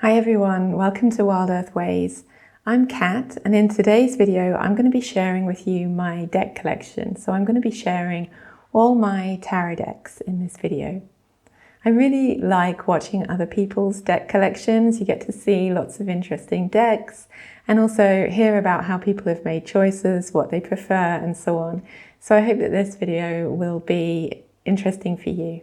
Hi everyone, welcome to Wild Earth Ways. I'm Kat, and in today's video I'm going to be sharing with you my deck collection. So I'm going to be sharing all my tarot decks in this video. I really like watching other people's deck collections. You get to see lots of interesting decks and also hear about how people have made choices, what they prefer and so on. So I hope that this video will be interesting for you.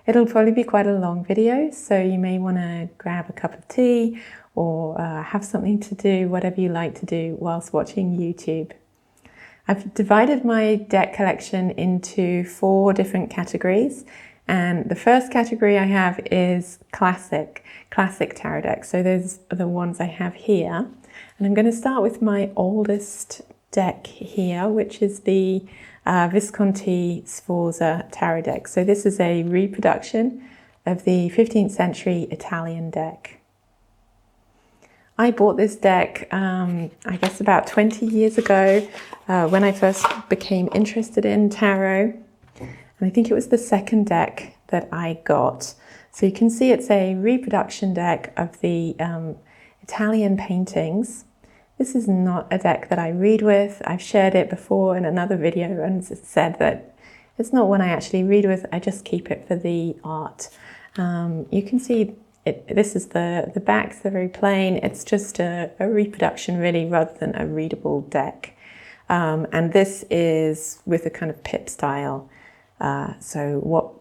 It'll probably be quite a long video, so you may want to grab a cup of tea or have something to do, whatever you like to do whilst watching YouTube. I've divided my deck collection into 4 different categories, and the first category I have is classic tarot decks. So those are the ones I have here, and I'm going to start with my oldest deck here, which is the Visconti tarot deck. So this is a reproduction of the 15th century Italian deck. I bought this deck, I guess about 20 years ago when I first became interested in tarot. And I think it was the second deck that I got. So you can see it's a reproduction deck of the Italian paintings. This is not a deck that I read with. I've shared it before in another video and said that it's not one I actually read with. I just keep it for the art. You can see this is the backs, they're very plain. It's just a reproduction really rather than a readable deck. And this is with a kind of pip style. So what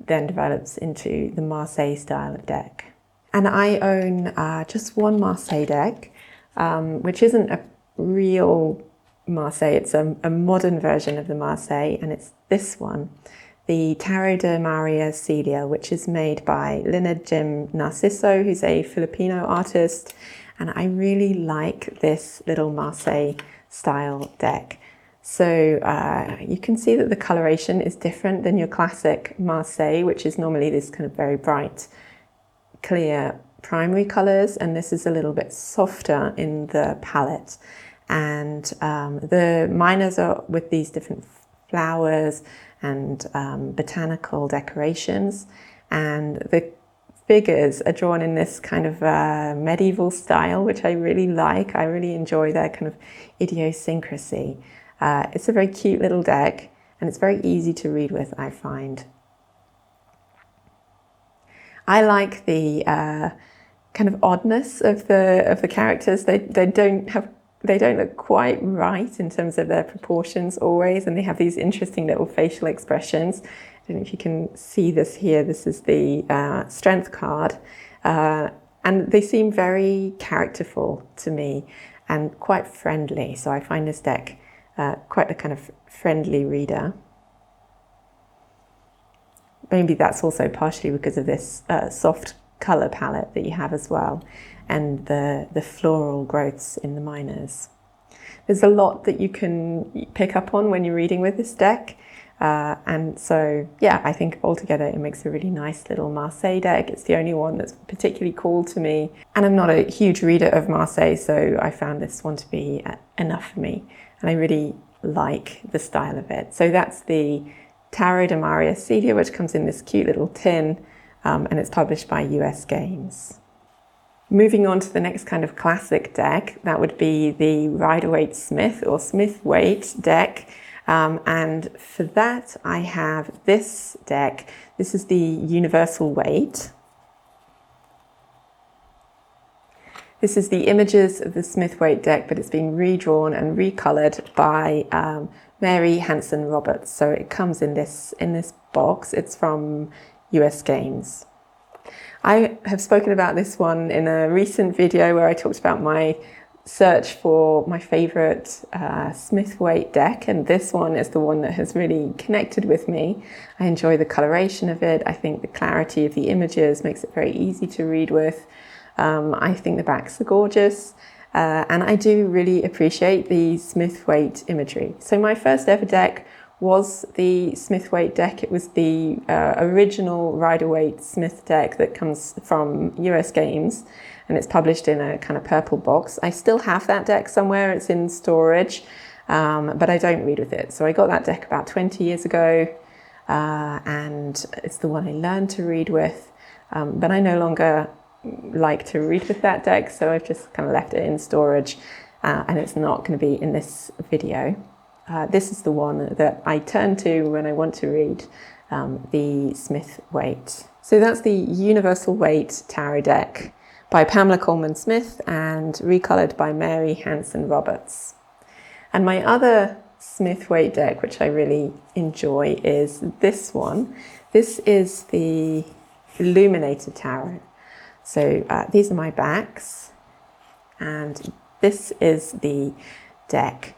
then develops into the Marseille style of deck. And I own just one Marseille deck. Which isn't a real Marseille, it's a modern version of the Marseille, and it's this one, the Tarot de Maria Celia, which is made by Leonard Jim Narciso, who's a Filipino artist, and I really like this little Marseille style deck. So you can see that the coloration is different than your classic Marseille, which is normally this kind of very bright, clear primary colors, and this is a little bit softer in the palette. And the minors are with these different flowers and botanical decorations, and the figures are drawn in this kind of medieval style, which I really like. I really enjoy their kind of idiosyncrasy. It's a very cute little deck, and it's very easy to read with, I find. I like the kind of oddness of the characters. They don't look quite right in terms of their proportions always, and they have these interesting little facial expressions. I don't know if you can see this here. This is the strength card, and they seem very characterful to me and quite friendly. So I find this deck quite a kind of friendly reader. Maybe that's also partially because of this soft color palette that you have as well, and the floral growths in the minors. There's a lot that you can pick up on when you're reading with this deck, and so yeah, I think altogether it makes a really nice little Marseille deck. It's the only one that's particularly cool to me, and I'm not a huge reader of Marseille, so I found this one to be enough for me, and I really like the style of it. So that's the Tarot de Maria Celia, which comes in this cute little tin, and it's published by US Games. Moving on to the next kind of classic deck, that would be the Rider-Waite-Smith or Smith-Waite deck. And for that, I have this deck. This is the Universal Weight. This is the images of the Smith-Waite deck, but it's been redrawn and recolored by Mary Hanson Roberts. So it comes in this box. It's from US Games. I have spoken about this one in a recent video where I talked about my search for my favorite Smith-Waite deck, and this one is the one that has really connected with me. I enjoy the coloration of it. I think the clarity of the images makes it very easy to read with. I think the backs are gorgeous, and I do really appreciate the Smith-Waite imagery. So my first ever deck was the Smith-Waite deck. It was the original Rider-Waite-Smith deck that comes from US Games, and it's published in a kind of purple box. I still have that deck somewhere. It's in storage, but I don't read with it. So I got that deck about 20 years ago, and it's the one I learned to read with, but I no longer like to read with that deck, so I've just kind of left it in storage, and it's not going to be in this video. This is the one that I turn to when I want to read the Smith-Waite. So that's the Universal Waite Tarot deck by Pamela Coleman Smith and recolored by Mary Hanson Roberts. And my other Smith-Waite deck, which I really enjoy, is this one. This is the Illuminated Tarot. So these are my backs, and this is the deck.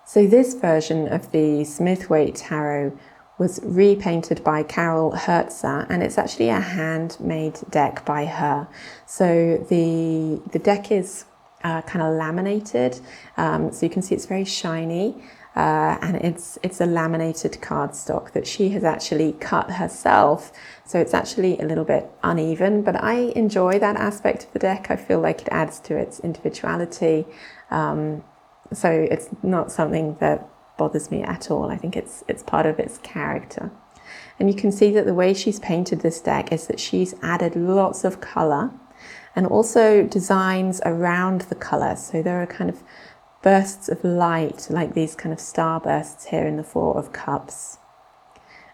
So this version of the Smith-Waite Tarot was repainted by Carol Hertzer, and it's actually a handmade deck by her. So the deck is kind of laminated, so you can see it's very shiny, and it's a laminated cardstock that she has actually cut herself, so it's actually a little bit uneven, but I enjoy that aspect of the deck. I feel like it adds to its individuality, so it's not something that bothers me at all. I think it's part of its character. And you can see that the way she's painted this deck is that she's added lots of colour and also designs around the colour. So there are kind of bursts of light, like these kind of star bursts here in the Four of Cups.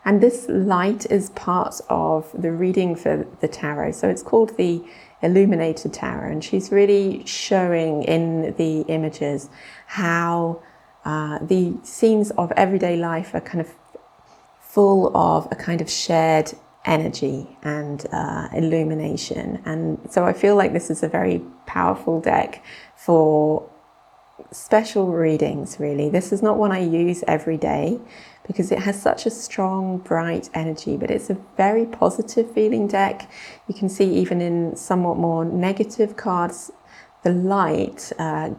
And this light is part of the reading for the tarot. So it's called the Illuminated Tarot, and she's really showing in the images how the scenes of everyday life are kind of full of a kind of shared energy and illumination. And so I feel like this is a very powerful deck for special readings, really. This is not one I use every day because it has such a strong, bright energy, but it's a very positive feeling deck. You can see even in somewhat more negative cards, the light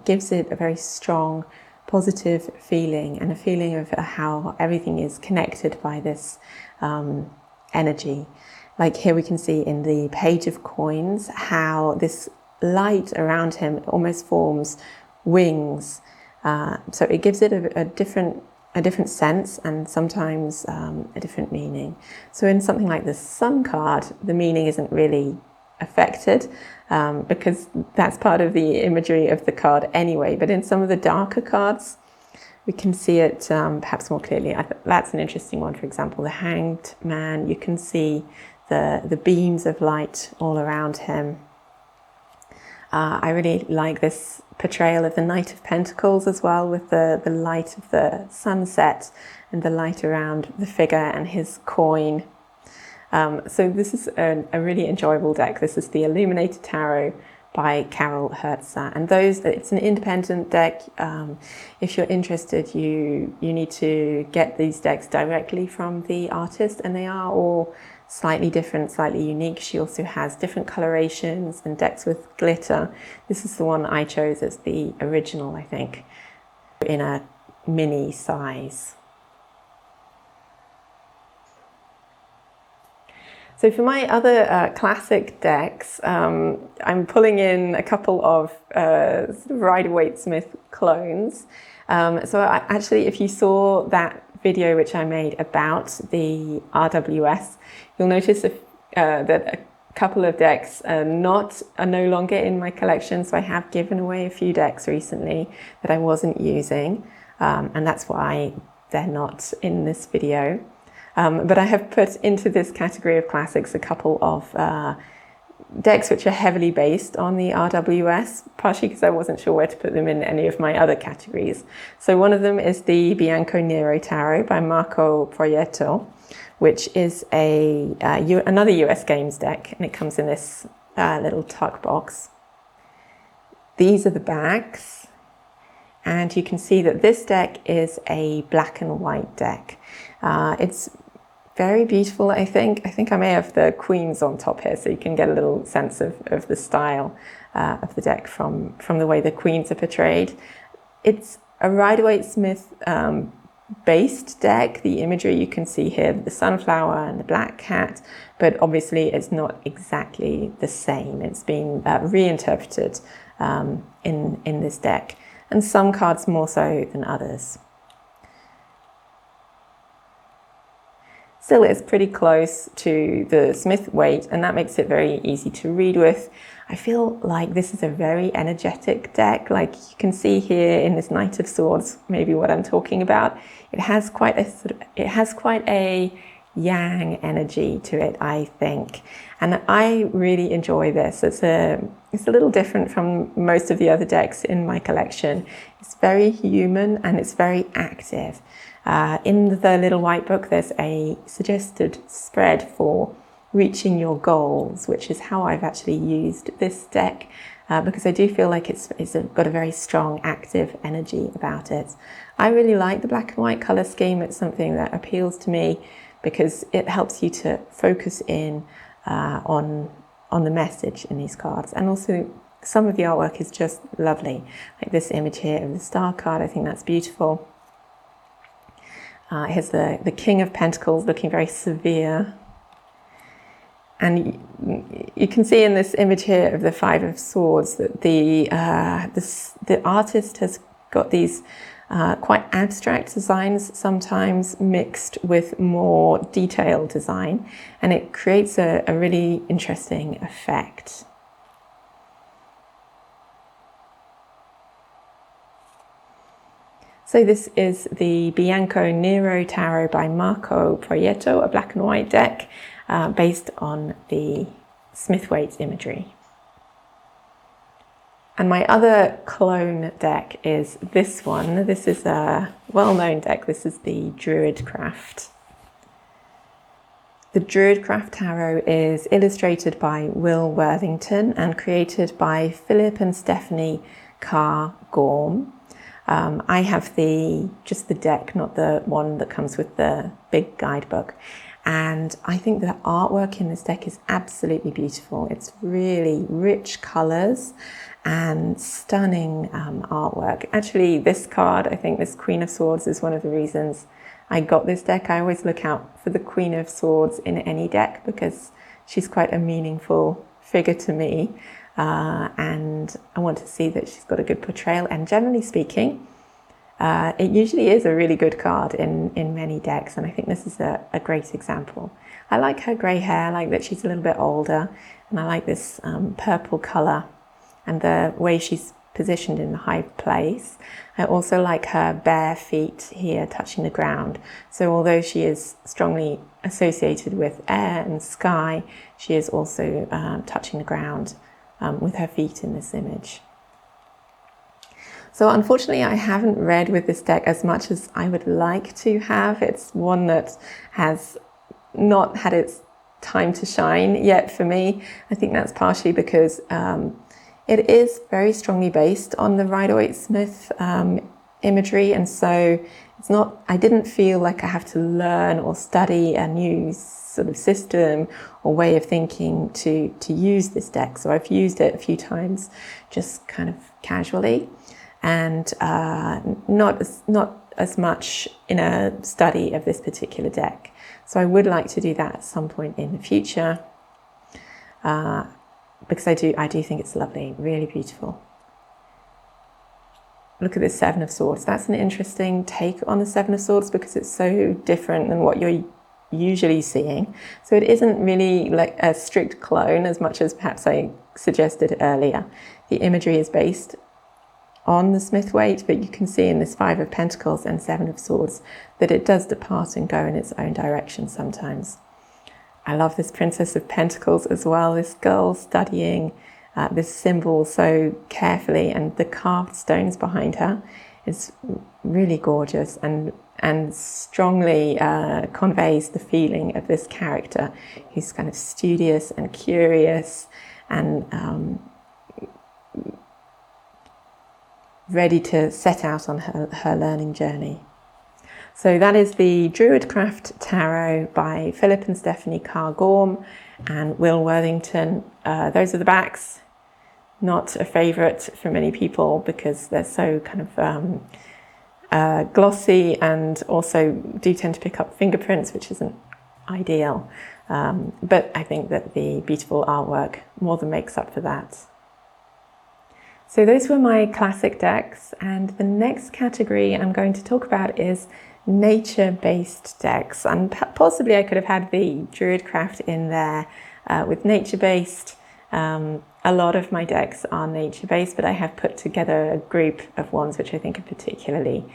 gives it a very strong positive feeling, and a feeling of how everything is connected by this energy. Like here we can see in the Page of Coins how this light around him almost forms wings. So it gives it a different sense, and sometimes a different meaning. So in something like the Sun card, the meaning isn't really affected because that's part of the imagery of the card anyway. But in some of the darker cards, we can see it perhaps more clearly. That's an interesting one. For example, the Hanged Man. You can see the beams of light all around him. I really like this portrayal of the Knight of Pentacles as well, with the light of the sunset and the light around the figure and his coin. So this is a really enjoyable deck. This is the Illuminated Tarot by Carol Hertzer, and it's an independent deck. If you're interested, you need to get these decks directly from the artist, and they are all slightly different, slightly unique. She also has different colorations and decks with glitter. This is the one I chose as the original, I think, in a mini size. So for my other classic decks, I'm pulling in a couple of Rider-Waite-Smith clones. Actually, if you saw that video which I made about the RWS, you'll notice that a couple of decks are no longer in my collection. So I have given away a few decks recently that I wasn't using, and that's why they're not in this video. But I have put into this category of classics a couple of decks which are heavily based on the RWS, partially because I wasn't sure where to put them in any of my other categories. So one of them is the Bianco Nero Tarot by Marco Proietto, which is another US Games deck, and it comes in this little tuck box. These are the backs, and you can see that this deck is a black and white deck. It's very beautiful, I think. I think I may have the queens on top here, so you can get a little sense of the style of the deck from the way the queens are portrayed. It's a Rider-Waite-Smith based deck. The imagery you can see here, the sunflower and the black cat, but obviously it's not exactly the same. It's been reinterpreted in this deck, and some cards more so than others. Still, it's pretty close to the Smith-Waite, and that makes it very easy to read with. I feel like this is a very energetic deck. Like you can see here in this Knight of Swords, maybe what I'm talking about. It has quite a yang energy to it, I think, and I really enjoy this. It's a little different from most of the other decks in my collection. It's very human and it's very active. In the little white book, there's a suggested spread for reaching your goals, which is how I've actually used this deck, because I do feel like it's got a very strong active energy about it. I really like the black and white color scheme. It's something that appeals to me because it helps you to focus in on the message in these cards. And also some of the artwork is just lovely. Like this image here of the Star card, I think that's beautiful. Here's the King of Pentacles looking very severe. And you can see in this image here of the Five of Swords that the artist has got these quite abstract designs, sometimes mixed with more detailed design, and it creates a really interesting effect. So this is the Bianco Nero Tarot by Marco Proietto, a black and white deck based on the Smith-Waite imagery. And my other clone deck is this one. This is a well-known deck. This is the Druidcraft. The Druidcraft Tarot is illustrated by Will Worthington and created by Philip and Stephanie Carr-Gorm. I have just the deck, not the one that comes with the big guidebook. And I think the artwork in this deck is absolutely beautiful. It's really rich colors and stunning artwork. Actually, this card, I think this Queen of Swords, is one of the reasons I got this deck. I always look out for the Queen of Swords in any deck because she's quite a meaningful figure to me. And I want to see that she's got a good portrayal. And generally speaking, it usually is a really good card in many decks. And I think this is a great example. I like her grey hair, I like that she's a little bit older. And I like this purple colour and the way she's positioned in the high place. I also like her bare feet here touching the ground. So although she is strongly associated with air and sky, she is also touching the ground with her feet in this image. So unfortunately, I haven't read with this deck as much as I would like to have. It's one that has not had its time to shine yet for me. I think that's partially because it is very strongly based on the Rider-Waite-Smith imagery, and so I didn't feel like I have to learn or study a new sort of system or way of thinking to use this deck. So I've used it a few times just kind of casually, and not as much in a study of this particular deck. So I would like to do that at some point in the future, because I do think it's lovely, really beautiful. Look at this Seven of Swords. That's an interesting take on the Seven of Swords because it's so different than what you're usually seeing. So it isn't really like a strict clone as much as perhaps I suggested earlier. The imagery is based on the Smith-Waite, but you can see in this Five of Pentacles and Seven of Swords that it does depart and go in its own direction sometimes. I love this Princess of Pentacles as well, this girl studying this symbol so carefully, and the carved stones behind her is really gorgeous and strongly conveys the feeling of this character who's kind of studious and curious and ready to set out on her learning journey. So that is the Druidcraft Tarot by Philip and Stephanie Carr-Gorm and Will Worthington. Those are the backs. Not a favourite for many people because they're so kind of glossy and also do tend to pick up fingerprints, which isn't ideal. But I think that the beautiful artwork more than makes up for that. So those were my classic decks, and the next category I'm going to talk about is nature-based decks, and possibly I could have had the Druidcraft in there with nature-based. A lot of my decks are nature-based, but I have put together a group of ones which I think are particularly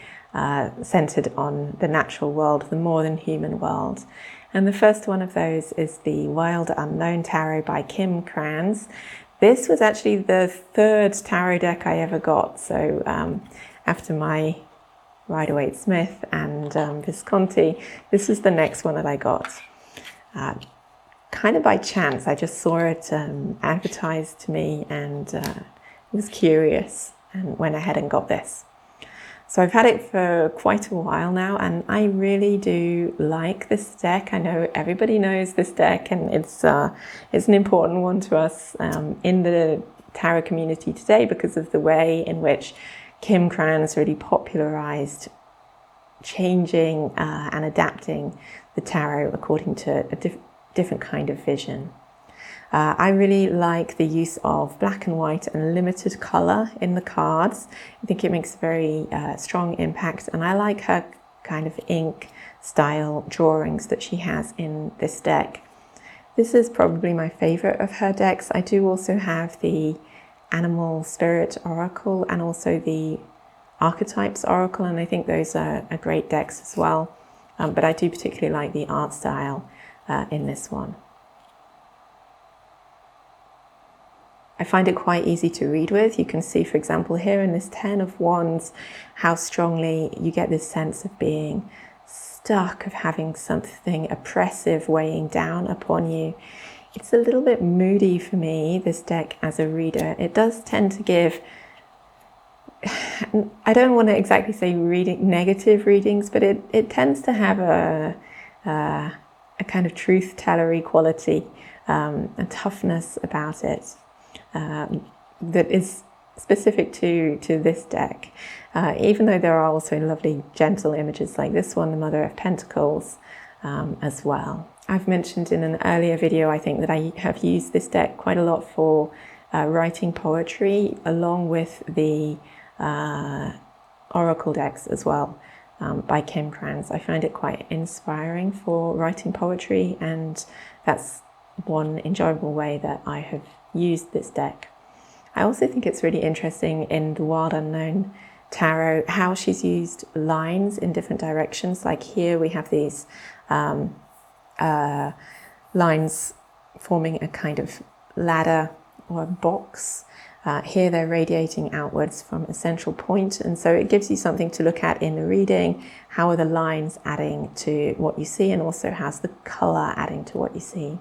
centered on the natural world, the more than human world. And the first one of those is the Wild Unknown Tarot by Kim Krans. This was actually the third tarot deck I ever got. So after my Rider-Waite-Smith and Visconti, this is the next one that I got. Kind of by chance, I just saw it advertised to me and was curious and went ahead and got this. So I've had it for quite a while now, and I really do like this deck. I know everybody knows this deck, and it's an important one to us in the tarot community today because of the way in which Kim Krans really popularized changing and adapting the tarot according to a different kind of vision. I really like the use of black and white and limited color in the cards. I think it makes a very strong impact, and I like her kind of ink style drawings that she has in this deck. This is probably my favorite of her decks. I do also have the Animal Spirit Oracle and also the Archetypes Oracle, and I think those are great decks as well. But I do particularly like the art style in this one. I find it quite easy to read with. You can see, for example, here in this 10 of Wands, how strongly you get this sense of being stuck, of having something oppressive weighing down upon you. It's a little bit moody for me, this deck, as a reader. It does tend to give, I don't want to exactly say negative readings, but it tends to have a kind of truth-tellery quality, a toughness about it. That is specific to this deck, even though there are also lovely gentle images like this one, the Mother of Pentacles, as well. I've mentioned in an earlier video, I think, that I have used this deck quite a lot for writing poetry, along with the oracle decks as well, by Kim Krans. I find it quite inspiring for writing poetry, and that's one enjoyable way that I have used this deck. I also think it's really interesting in the Wild Unknown Tarot how she's used lines in different directions. Like here we have these lines forming a kind of ladder or a box. Here they're radiating outwards from a central point, and so it gives you something to look at in the reading. How are the lines adding to what you see, and also how's the colour adding to what you see?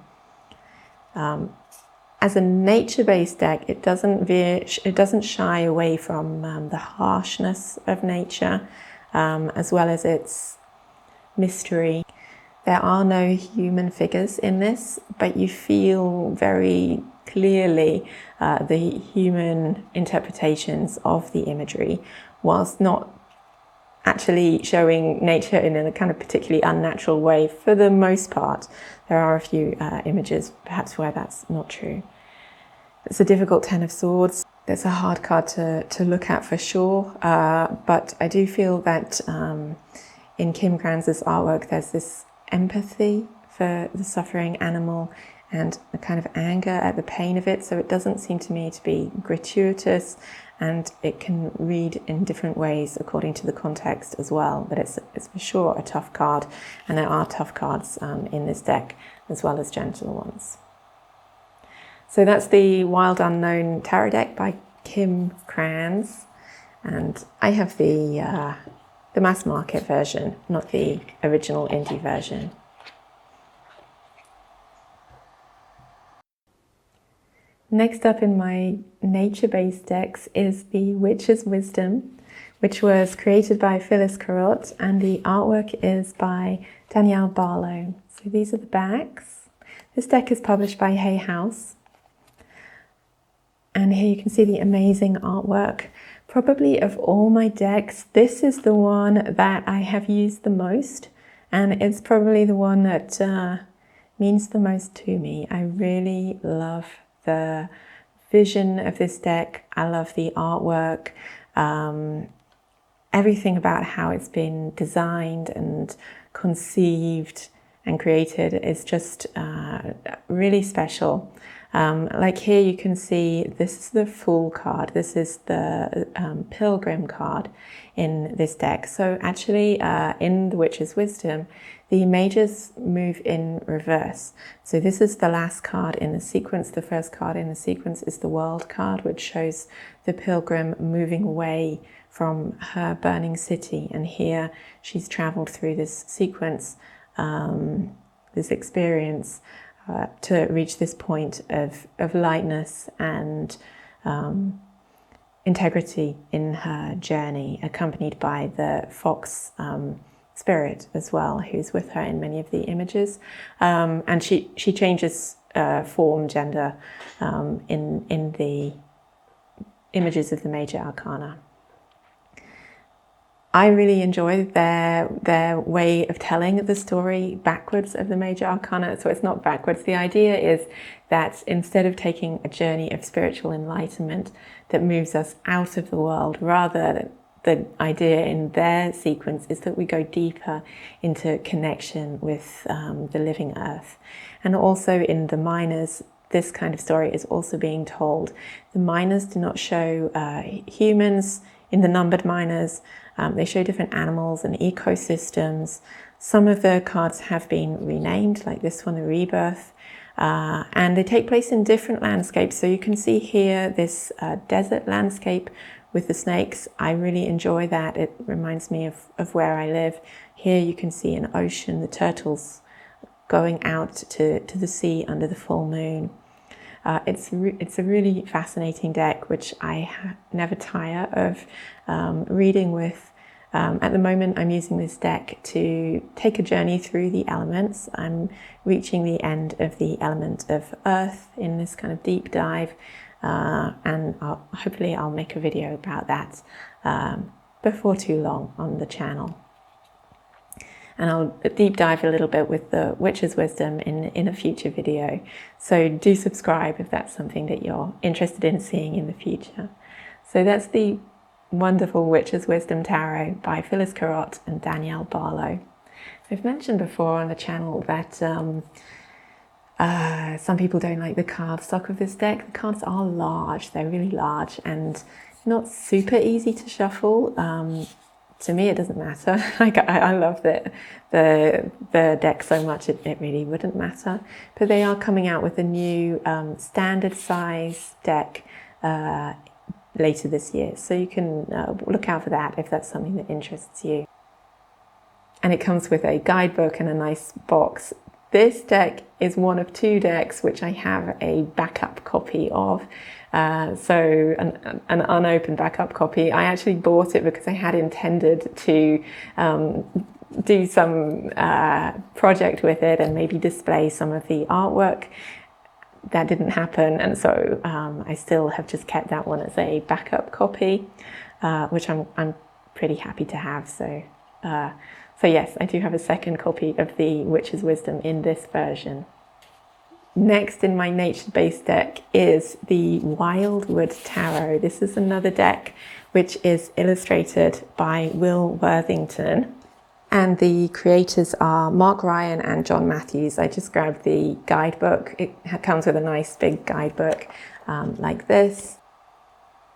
As a nature-based deck, it doesn't shy away from the harshness of nature, as well as its mystery. There are no human figures in this, but you feel very clearly the human interpretations of the imagery, whilst not actually showing nature in a kind of particularly unnatural way for the most part. There are a few images perhaps where that's not true. It's a difficult 10 of Swords. It's a hard card to look at for sure, but I do feel that in Kim Krans' artwork there's this empathy for the suffering animal and a kind of anger at the pain of it, so it doesn't seem to me to be gratuitous, and it can read in different ways according to the context as well. But it's for sure a tough card, and there are tough cards in this deck as well as gentle ones. So that's the Wild Unknown Tarot deck by Kim Krans, and I have the mass market version, not the original indie version. Next up in my nature-based decks is the Witch's Wisdom, which was created by Phyllis Carrot, and the artwork is by Danielle Barlow. So these are the backs. This deck is published by Hay House. And here you can see the amazing artwork. Probably of all my decks, this is the one that I have used the most, and it's probably the one that means the most to me. I really love the vision of this deck. I love the artwork. everything about how it's been designed and conceived and created is just really special. Like here you can see this is the Fool card, this is the Pilgrim card in this deck. So actually in the Witch's Wisdom, the mages move in reverse. So this is the last card in the sequence. The first card in the sequence is the World card, which shows the pilgrim moving away from her burning city. And here she's traveled through this sequence, this experience, to reach this point of lightness and integrity in her journey, accompanied by the fox spirit as well, who's with her in many of the images. And she changes form, gender in the images of the major arcana. I really enjoy their way of telling the story backwards of the major arcana. So it's not backwards. The idea is that instead of taking a journey of spiritual enlightenment that moves us out of the world, rather the idea in their sequence is that we go deeper into connection with the living earth. And also in the minors, this kind of story is also being told. The minors do not show humans. In the numbered minors, they show different animals and ecosystems. Some of the cards have been renamed, like this one, the Rebirth, and they take place in different landscapes. So you can see here this desert landscape with the snakes. I really enjoy that. It reminds me of where I live. Here you can see an ocean, the turtles going out to the sea under the full moon. It's a really fascinating deck, which I never tire of reading with. At the moment, I'm using this deck to take a journey through the elements. I'm reaching the end of the element of Earth in this kind of deep dive, and hopefully I'll make a video about that before too long on the channel. And I'll deep dive a little bit with the Witch's Wisdom in a future video. So do subscribe if that's something that you're interested in seeing in the future. So that's the wonderful Witch's Wisdom Tarot by Phyllis Carrott and Danielle Barlow. I've mentioned before on the channel that some people don't like the cardstock of this deck. The cards are large, they're really large and not super easy to shuffle. To me, it doesn't matter. Like I love the deck so much, it really wouldn't matter. But they are coming out with a new standard size deck later this year. So you can look out for that if that's something that interests you. And it comes with a guidebook and a nice box. This deck is one of two decks which I have a backup copy of. So an unopened backup copy. I actually bought it because I had intended to do some project with it and maybe display some of the artwork. That didn't happen, and so I still have just kept that one as a backup copy, which I'm pretty happy to have. So yes, I do have a second copy of the Witch's Wisdom in this version. Next in my nature-based deck is the Wildwood Tarot. This is another deck which is illustrated by Will Worthington. And the creators are Mark Ryan and John Matthews. I just grabbed the guidebook. It comes with a nice big guidebook like this.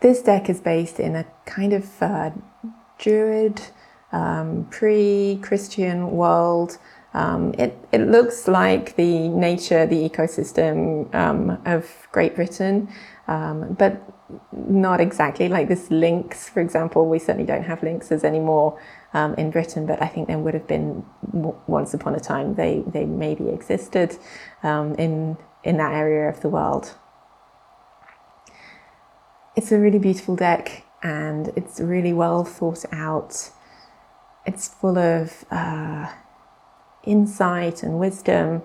This deck is based in a kind of Druid, pre-Christian world. It looks like the nature, the ecosystem of Great Britain, but not exactly. Like this lynx, for example, we certainly don't have lynxes anymore in Britain, but I think there would have been once upon a time. They maybe existed in that area of the world. It's a really beautiful deck and it's really well thought out. It's full of insight and wisdom.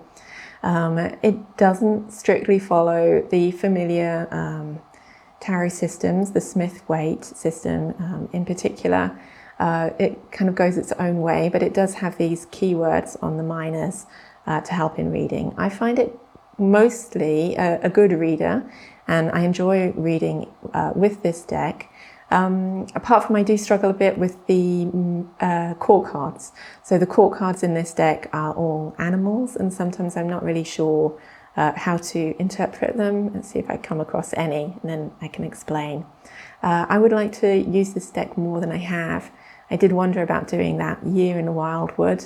It doesn't strictly follow the familiar tarot systems, the Smith-Waite system in particular. It kind of goes its own way, but it does have these keywords on the minors to help in reading. I find it mostly a good reader, and I enjoy reading with this deck. Apart from I do struggle a bit with the court cards. So the court cards in this deck are all animals, and sometimes I'm not really sure how to interpret them. Let's see if I come across any, and then I can explain. I would like to use this deck more than I have. I did wonder about doing that Year in the Wildwood.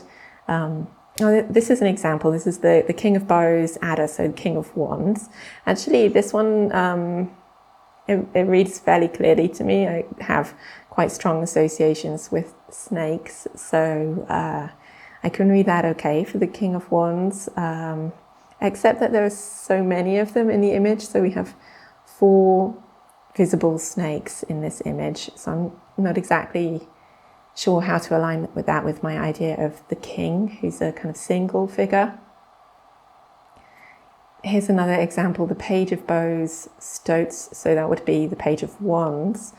This is an example. This is the King of Bows adder, so the King of Wands. Actually, this one, it reads fairly clearly to me. I have quite strong associations with snakes, so I can read that okay for the King of Wands, except that there are so many of them in the image. So we have 4 visible snakes in this image, so I'm not exactly sure how to align with that with my idea of the king, who's a kind of single figure. Here's another example, the Page of Bows, Stoats, so that would be the Page of Wands.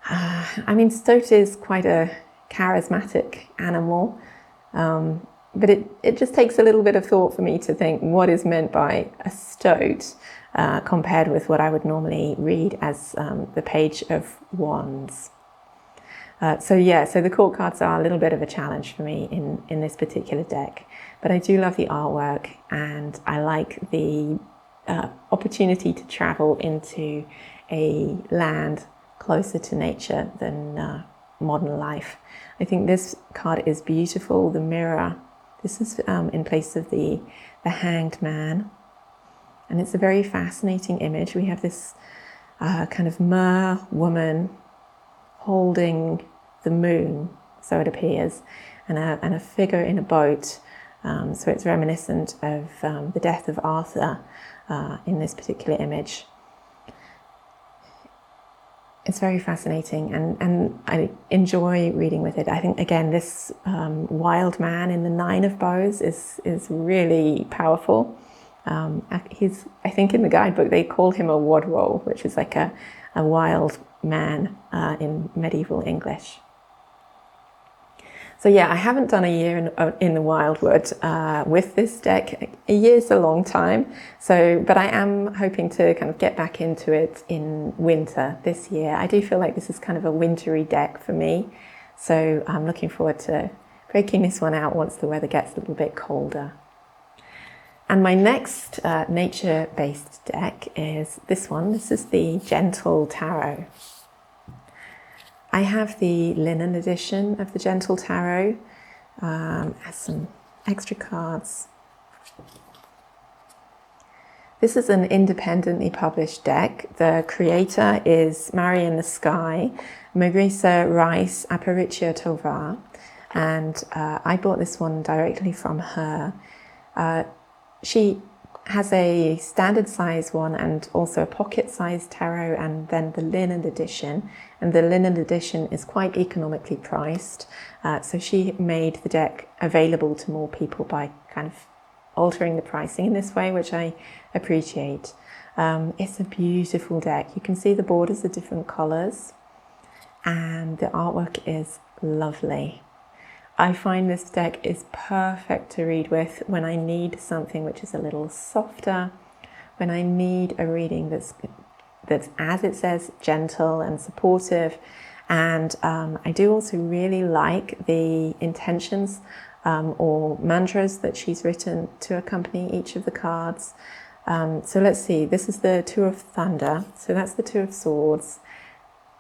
I mean, Stoat is quite a charismatic animal, but it just takes a little bit of thought for me to think what is meant by a stoat compared with what I would normally read as the Page of Wands. So the court cards are a little bit of a challenge for me in this particular deck, but I do love the artwork, and I like the opportunity to travel into a land closer to nature than modern life. I think this card is beautiful, the mirror. This is in place of the hanged man, and it's a very fascinating image. We have this kind of mer woman holding the moon, so it appears, and a figure in a boat. So it's reminiscent of the death of Arthur in this particular image. It's very fascinating, and I enjoy reading with it. I think, again, this wild man in the 9 of Bows is really powerful. I think in the guidebook they call him a wadrow, which is like a wild man in medieval English. So yeah, I haven't done a year in the Wildwood with this deck. A year's a long time, but I am hoping to kind of get back into it in winter this year. I do feel like this is kind of a wintry deck for me, so I'm looking forward to breaking this one out once the weather gets a little bit colder. And my next nature-based deck is this one. This is the Gentle Tarot. I have the linen edition of the Gentle Tarot. Has some extra cards. This is an independently published deck. The creator is Marion the Sky, Marisa Rice Aparicio Tovar, and I bought this one directly from her. She has a standard size one and also a pocket size tarot, and then the linen edition. And the linen edition is quite economically priced. So she made the deck available to more people by kind of altering the pricing in this way, which I appreciate. It's a beautiful deck. You can see the borders are different colors, and the artwork is lovely. I find this deck is perfect to read with when I need something which is a little softer, when I need a reading that's as it says, gentle and supportive. And I do also really like the intentions or mantras that she's written to accompany each of the cards. So let's see, this is the Two of Thunder, so that's the Two of Swords.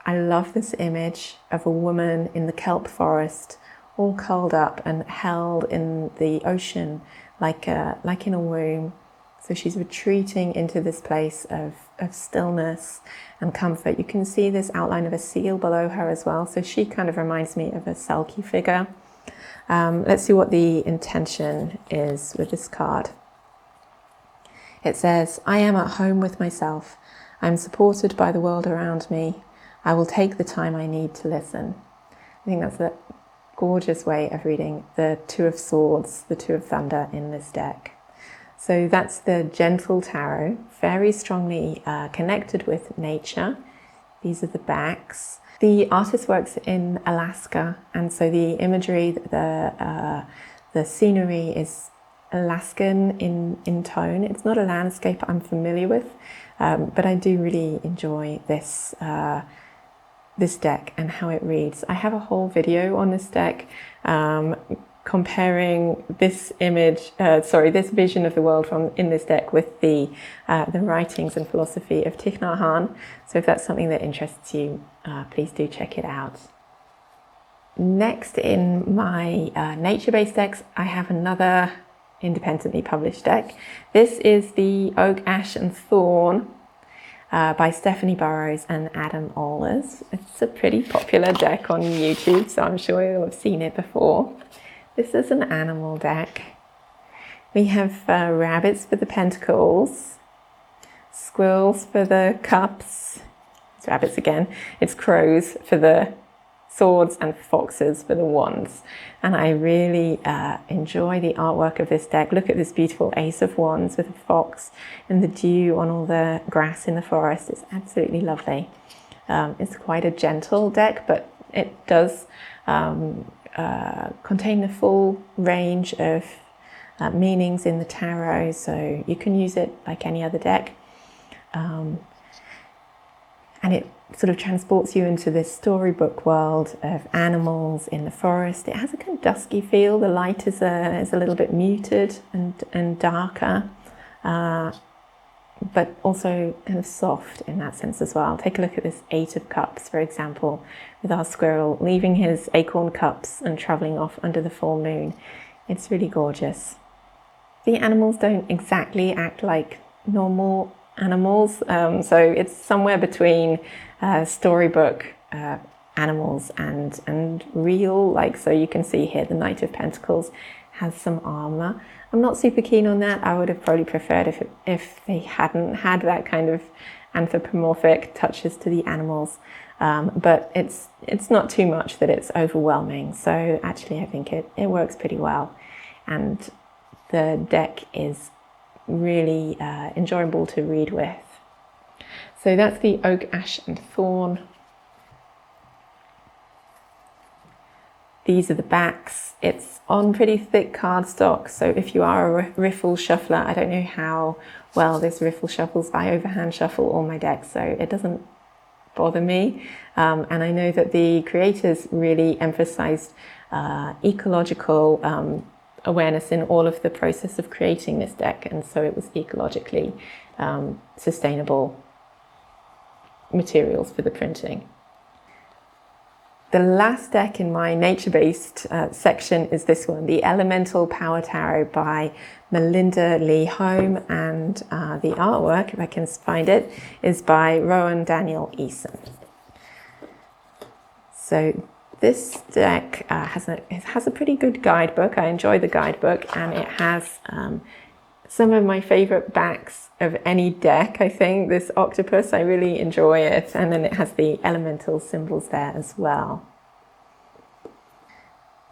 I love this image of a woman in the kelp forest, all curled up and held in the ocean like in a womb. So she's retreating into this place of stillness and comfort. You can see this outline of a seal below her as well. So she kind of reminds me of a Selkie figure. Let's see what the intention is with this card. It says, I am at home with myself. I'm supported by the world around me. I will take the time I need to listen. I think that's a gorgeous way of reading the Two of Swords, the Two of Thunder in this deck. So that's the Gentle Tarot, very strongly connected with nature. These are the backs. The artist works in Alaska, and so the imagery, the scenery is Alaskan in tone. It's not a landscape I'm familiar with, but I do really enjoy this this deck and how it reads. I have a whole video on this deck comparing this this vision of the world from in this deck with the writings and philosophy of Thich Nhat Hanh. So if that's something that interests you, please do check it out. Next in my nature-based decks, I have another independently published deck. This is the Oak, Ash and Thorn by Stephanie Burrows and Adam Ohlers. It's a pretty popular deck on YouTube, so I'm sure you'll have seen it before. This is an animal deck. We have rabbits for the pentacles, squirrels for the cups, it's rabbits again, it's crows for the swords, and foxes for the wands. And I really enjoy the artwork of this deck. Look at this beautiful Ace of Wands with a fox and the dew on all the grass in the forest. It's absolutely lovely. It's quite a gentle deck, but it does contain the full range of meanings in the tarot, so you can use it like any other deck. And it sort of transports you into this storybook world of animals in the forest. It has a kind of dusky feel. The light is a little bit muted and darker, but also kind of soft in that sense as well. Take a look at this Eight of Cups, for example, with our squirrel leaving his acorn cups and traveling off under the full moon. It's really gorgeous. The animals don't exactly act like normal animals, so it's somewhere between storybook animals and real, like, so you can see here the Knight of Pentacles has some armor. I'm not super keen on that. I would have probably preferred if they hadn't had that kind of anthropomorphic touches to the animals, but it's not too much that it's overwhelming. So actually I think it works pretty well, and the deck is really enjoyable to read with. So that's the Oak, Ash and Thorn. These are the backs. It's on pretty thick cardstock, so if you are a riffle shuffler, I don't know how well this riffle shuffles. I overhand shuffle all my decks, so it doesn't bother me. And I know that the creators really emphasized ecological awareness in all of the process of creating this deck, and so it was ecologically sustainable materials for the printing. The last deck in my nature-based section is this one, the Elemental Power Tarot by Melinda Lee Home, and the artwork, if I can find it, is by Rowan Daniel Eason. So this deck has a pretty good guidebook. I enjoy the guidebook, and it has some of my favorite backs of any deck. I think this octopus, I really enjoy it, and then it has the elemental symbols there as well.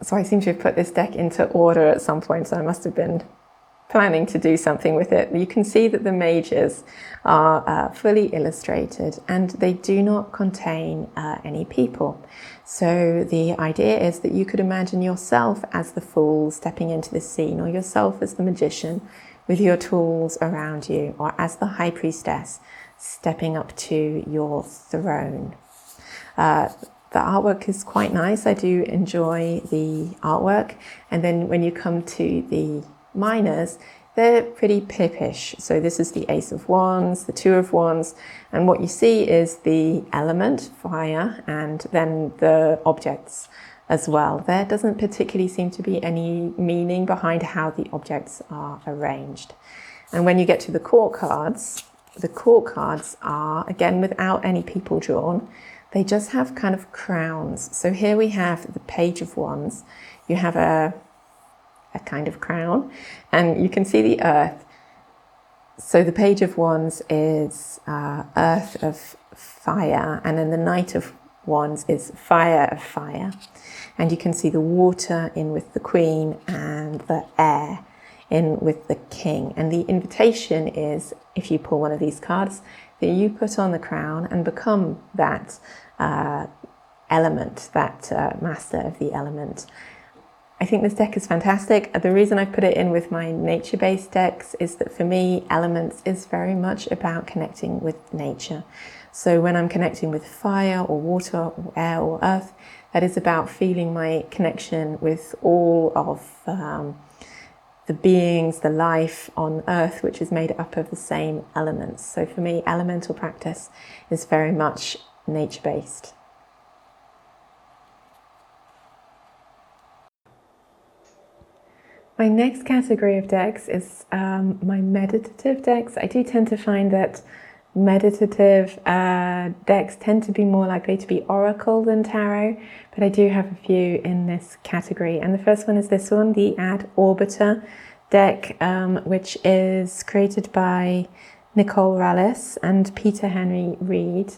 So I seem to have put this deck into order at some point, so I must have been planning to do something with it. You can see that the mages are fully illustrated, and they do not contain any people. So the idea is that you could imagine yourself as the fool stepping into the scene, or yourself as the magician with your tools around you, or as the high priestess stepping up to your throne. The artwork is quite nice. I do enjoy the artwork. And then when you come to the minors, they're pretty pippish. So this is the Ace of Wands, the Two of Wands, and what you see is the element, fire, and then the objects as well. There doesn't particularly seem to be any meaning behind how the objects are arranged. And when you get to the court cards are, again, without any people drawn. They just have kind of crowns. So here we have the Page of Wands. You have a kind of crown, and you can see the earth. So the Page of Wands is earth of fire, and then the Knight of Wands is fire of fire. And you can see the water in with the Queen, and the air in with the King. And the invitation is, if you pull one of these cards, that you put on the crown and become that element, that master of the element. I think this deck is fantastic. The reason I put it in with my nature-based decks is that for me, elements is very much about connecting with nature. So when I'm connecting with fire or water or air or earth, that is about feeling my connection with all of the beings, the life on earth, which is made up of the same elements. So for me, elemental practice is very much nature-based. My next category of decks is my meditative decks. I do tend to find that meditative decks tend to be more likely to be oracle than tarot, but I do have a few in this category. And the first one is this one, the Ad Orbiter deck, which is created by Nicole Rallis and Peter Henry Reed.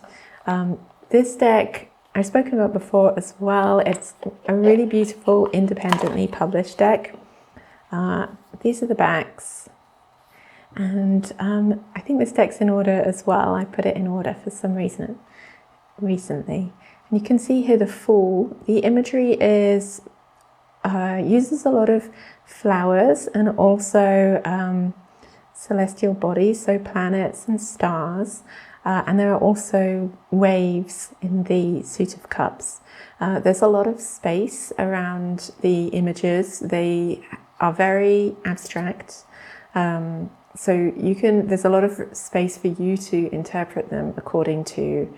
This deck I've spoken about before as well. It's a really beautiful, independently published deck. These are the backs, and I think this deck's in order as well. I put it in order for some reason recently. And you can see here the Fool. The imagery is uses a lot of flowers and also celestial bodies, so planets and stars. And there are also waves in the Suit of Cups. There's a lot of space around the images. They are very abstract. So there's a lot of space for you to interpret them according to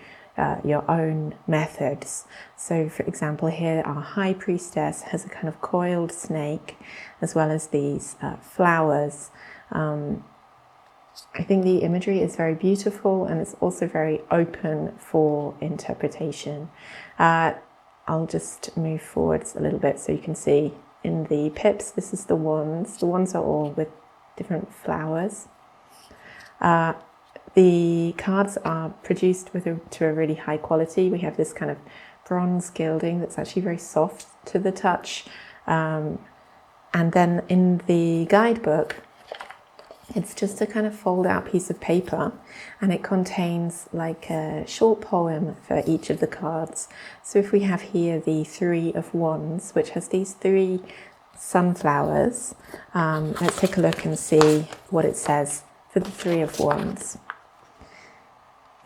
your own methods. So for example, here our High Priestess has a kind of coiled snake, as well as these flowers. I think the imagery is very beautiful, and it's also very open for interpretation. I'll just move forwards a little bit so you can see in the pips, this is the wands. The wands are all with different flowers. The cards are produced to a really high quality. We have this kind of bronze gilding that's actually very soft to the touch. And then in the guidebook, it's just a kind of fold out piece of paper, and it contains like a short poem for each of the cards. So if we have here the Three of Wands, which has these 3 sunflowers, let's take a look and see what it says for the Three of Wands.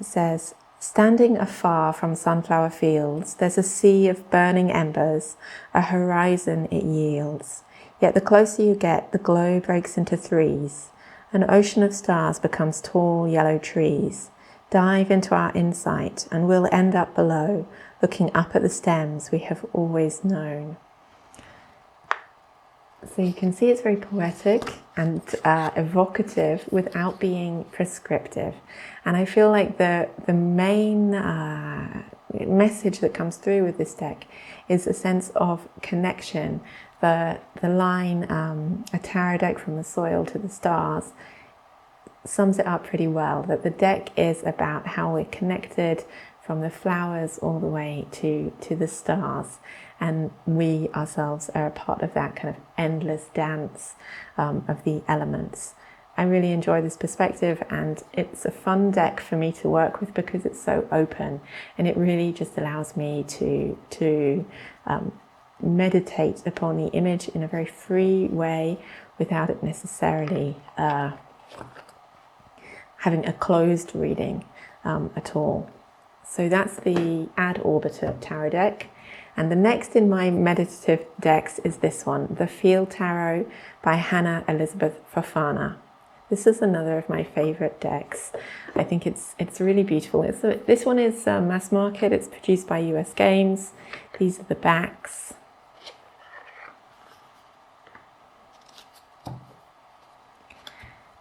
It says, standing afar from sunflower fields, there's a sea of burning embers, a horizon it yields. Yet the closer you get, the glow breaks into threes. An ocean of stars becomes tall yellow trees. Dive into our insight and we'll end up below, looking up at the stems we have always known. So you can see it's very poetic and evocative without being prescriptive. And I feel like the main message that comes through with this deck is a sense of connection. The line, a tarot deck from the soil to the stars, sums it up pretty well, that the deck is about how we're connected from the flowers all the way to the stars. And we ourselves are a part of that kind of endless dance of the elements. I really enjoy this perspective, and it's a fun deck for me to work with because it's so open, and it really just allows me to meditate upon the image in a very free way without it necessarily having a closed reading at all. So that's the Ad Orbiter Tarot deck. And the next in my meditative decks is this one, the Field Tarot by Hannah Elizabeth Fofana. This is another of my favorite decks. I think it's really beautiful. This one is mass market. It's produced by US Games. These are the backs.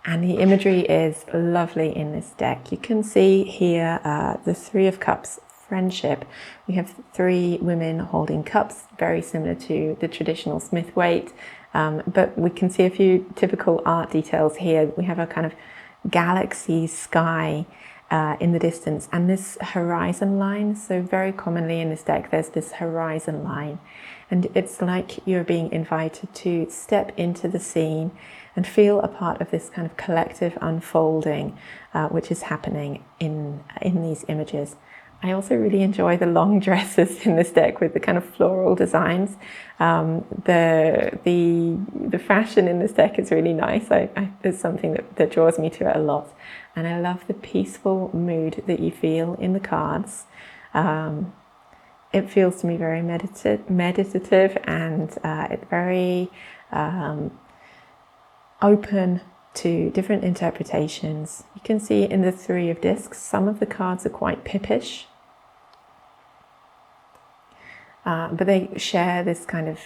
And the imagery is lovely in this deck. You can see here the Three of Cups, friendship. We have 3 women holding cups, very similar to the traditional Smith-Waite, but we can see a few typical art details here. We have a kind of galaxy sky in the distance, and this horizon line. So very commonly in this deck, there's this horizon line, and it's like you're being invited to step into the scene and feel a part of this kind of collective unfolding, which is happening in these images. I also really enjoy the long dresses in this deck with the kind of floral designs. The fashion in this deck is really nice. It's something that draws me to it a lot. And I love the peaceful mood that you feel in the cards. It feels to me very meditative and it's very open to different interpretations. You can see in the Three of Discs, some of the cards are quite pippish, but they share this kind of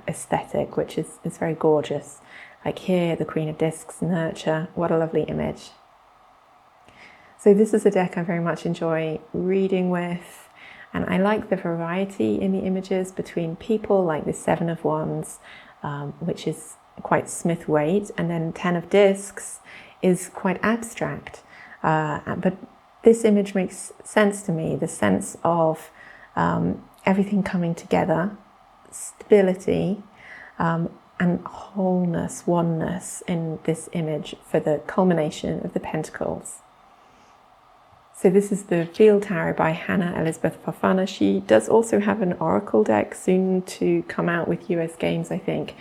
aesthetic, which is very gorgeous. Like here, the Queen of Discs, nurture, what a lovely image. So this is a deck I very much enjoy reading with, and I like the variety in the images between people, like the Seven of Wands, which is quite Smith-Waite, and then Ten of Discs is quite abstract. But this image makes sense to me, the sense of everything coming together, stability, and wholeness, oneness in this image for the culmination of the Pentacles. So this is the Field Tarot by Hannah Elizabeth Fofana. She does also have an Oracle deck soon to come out with US Games, I think,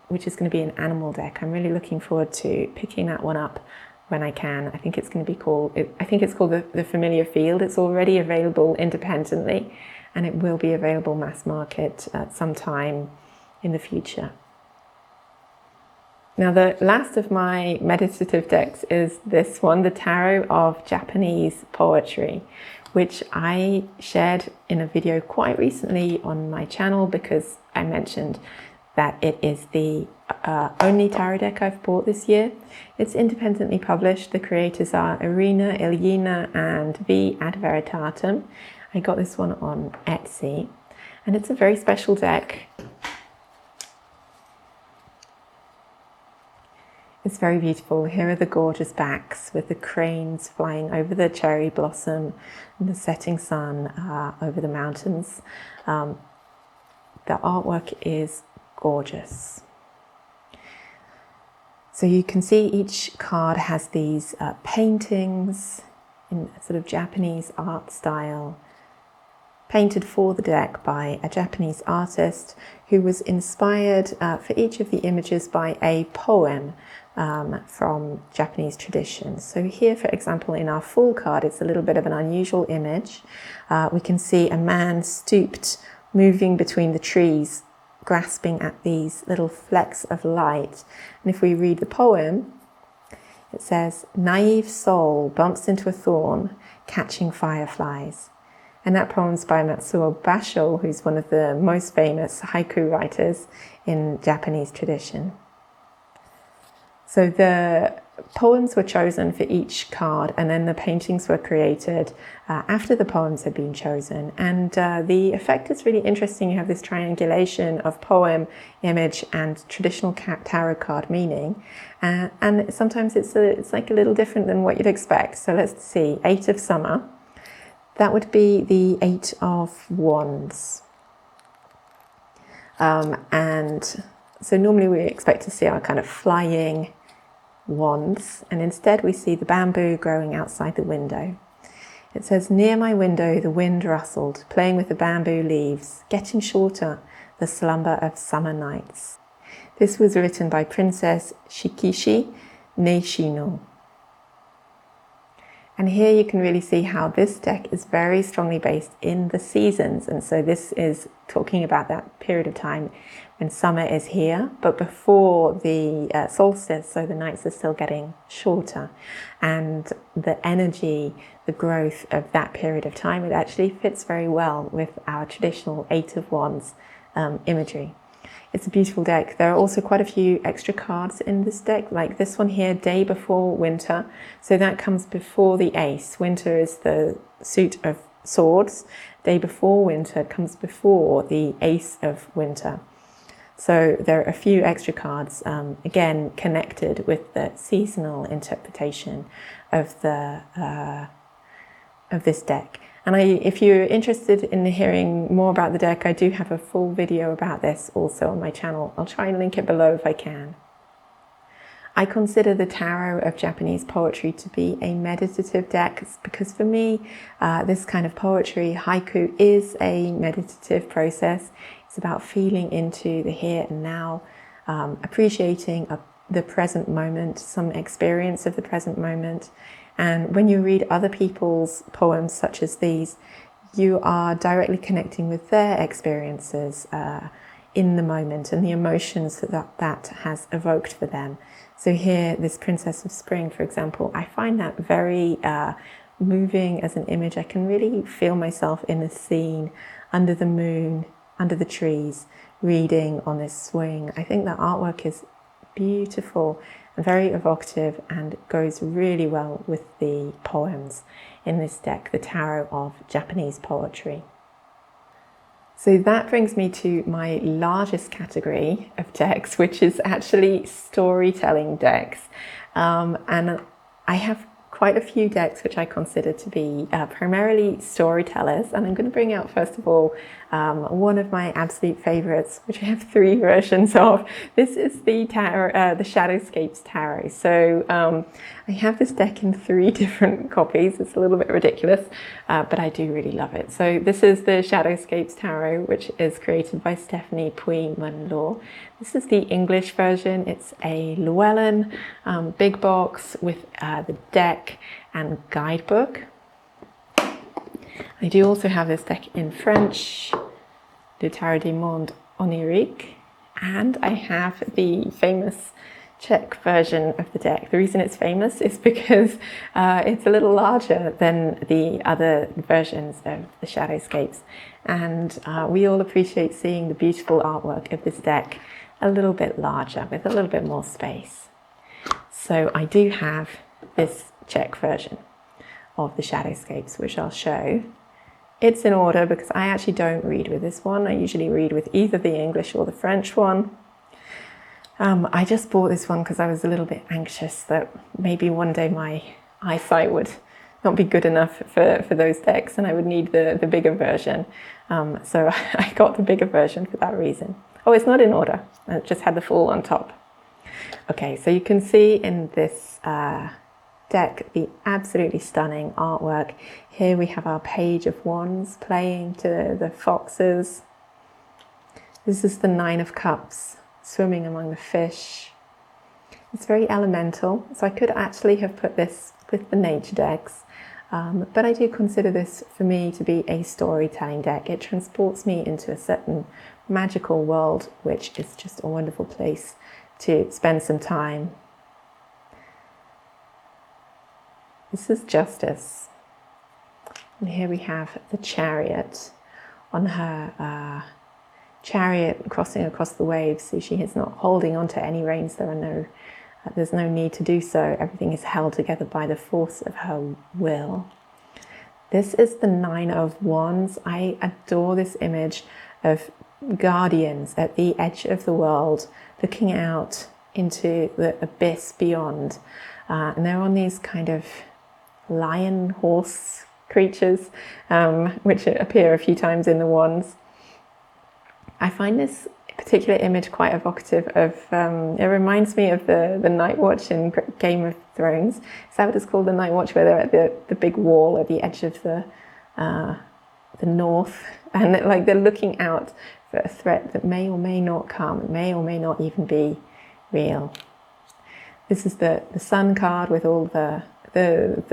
which is going to be an animal deck. I'm really looking forward to picking that one up when I can. I think it's going to be called, the Familiar Field. It's already available independently, and it will be available mass market at some time in the future. Now, the last of my meditative decks is this one, the Tarot of Japanese Poetry, which I shared in a video quite recently on my channel because I mentioned that it is the only tarot deck I've bought this year. It's independently published. The creators are Irina Ilyina and V Ad Veritatem. I got this one on Etsy, and it's a very special deck. It's very beautiful. Here are the gorgeous backs with the cranes flying over the cherry blossom and the setting sun over the mountains. The artwork is gorgeous. So you can see each card has these paintings in sort of Japanese art style, painted for the deck by a Japanese artist who was inspired for each of the images by a poem from Japanese tradition. So here, for example, in our Fool card, it's a little bit of an unusual image. We can see a man stooped, moving between the trees, grasping at these little flecks of light. And if we read the poem, it says, "Naive soul bumps into a thorn, catching fireflies." And that poem's by Matsuo Basho, who's one of the most famous haiku writers in Japanese tradition. So the poems were chosen for each card, and then the paintings were created after the poems had been chosen. And the effect is really interesting. You have this triangulation of poem, image, and traditional tarot card meaning. And sometimes it's like a little different than what you'd expect. So let's see, Eight of Summer. That would be the Eight of Wands. And so normally we expect to see our kind of flying wands, and instead we see the bamboo growing outside the window. It says, "Near my window the wind rustled, playing with the bamboo leaves, getting shorter, the slumber of summer nights." This was written by Princess Shikishi Neishino. And here you can really see how this deck is very strongly based in the seasons. And so this is talking about that period of time when summer is here, but before the solstice, so the nights are still getting shorter. And the energy, the growth of that period of time, it actually fits very well with our traditional Eight of Wands imagery. It's a beautiful deck. There are also quite a few extra cards in this deck, like this one here, Day Before Winter. So that comes before the Ace. Winter is the suit of swords. Day Before Winter comes before the Ace of Winter. So there are a few extra cards, again, connected with the seasonal interpretation of this deck. And if you're interested in hearing more about the deck, I do have a full video about this also on my channel. I'll try and link it below if I can. I consider the tarot of Japanese poetry to be a meditative deck because for me, this kind of poetry, haiku, is a meditative process. It's about feeling into the here and now, appreciating the present moment, some experience of the present moment. And when you read other people's poems such as these, you are directly connecting with their experiences in the moment and the emotions that has evoked for them. So here, this Princess of Spring, for example, I find that very moving as an image. I can really feel myself in a scene under the moon, under the trees, reading on this swing. I think the artwork is beautiful and very evocative and goes really well with the poems in this deck, the Tarot of Japanese Poetry. So that brings me to my largest category of decks, which is actually storytelling decks. And I have quite a few decks which I consider to be primarily storytellers. And I'm going to bring out, first of all, one of my absolute favorites, which I have 3 versions of. This is the tarot, the Shadowscapes Tarot. So I have this deck in 3 different copies. It's a little bit ridiculous, but I do really love it. So this is the Shadowscapes Tarot, which is created by Stephanie Pui-Mun-Law. This is the English version. It's a Llewellyn big box with the deck and guidebook. I do also have this deck in French, Le Tarot du Monde Onirique, and I have the famous Czech version of the deck. The reason it's famous is because it's a little larger than the other versions of the Shadowscapes, and we all appreciate seeing the beautiful artwork of this deck a little bit larger, with a little bit more space. So I do have this Czech version of the Shadowscapes, which I'll show. It's in order because I actually don't read with this one. I usually read with either the English or the French one. I just bought this one because I was a little bit anxious that maybe one day my eyesight would not be good enough for those decks and I would need the bigger version. So I got the bigger version for that reason. Oh, it's not in order. It just had the full on top. Okay, so you can see in this deck the absolutely stunning artwork. Here we have our Page of Wands playing to the foxes. This is the 9 of Cups swimming among the fish. It's very elemental, so I could actually have put this with the nature decks, but I do consider this for me to be a storytelling deck. It transports me into a certain magical world, which is just a wonderful place to spend some time. This is Justice. And here we have the Chariot on her chariot crossing across the waves. So she is not holding on to any reins. There's no need to do so. Everything is held together by the force of her will. This is the 9 of Wands. I adore this image of guardians at the edge of the world, looking out into the abyss beyond. And they're on these kind of lion horse creatures, which appear a few times in the wands. I find this particular image quite evocative of, it reminds me of the Night Watch in Game of Thrones. Is that what it's called, the Night Watch, where they're at the big wall at the edge of the north, and they're looking out for a threat that may or may not come, may or may not even be real. This is the sun card with all the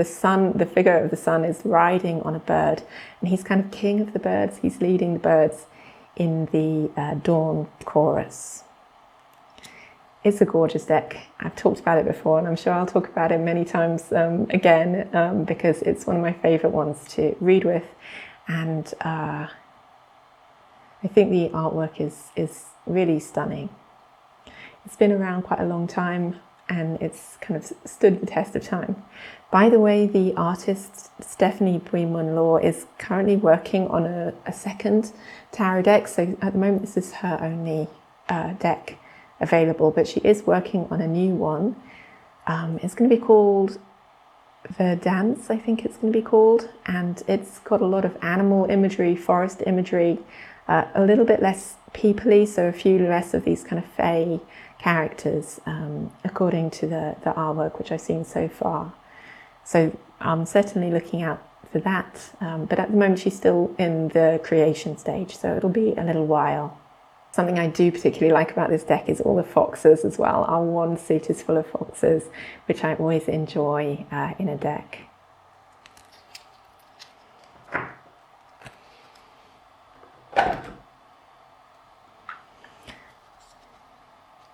sun. The figure of the sun is riding on a bird, and he's kind of king of the birds. He's leading the birds in the dawn chorus. It's a gorgeous deck. I've talked about it before, and I'm sure I'll talk about it many times again, because it's one of my favorite ones to read with, and I think the artwork is really stunning. It's been around quite a long time, and it's kind of stood the test of time. By the way, the artist Stephanie Pui-Mun-Law is currently working on a second tarot deck. So at the moment, this is her only deck available, but she is working on a new one. It's going to be called The Dance, I think it's going to be called. And it's got a lot of animal imagery, forest imagery, a little bit less peoply, so a few less of these kind of fey characters according to the artwork which I've seen so far. So I'm certainly looking out for that, but at the moment she's still in the creation stage, so it'll be a little while. Something I do particularly like about this deck is all the foxes as well. Our one suit is full of foxes, which I always enjoy in a deck.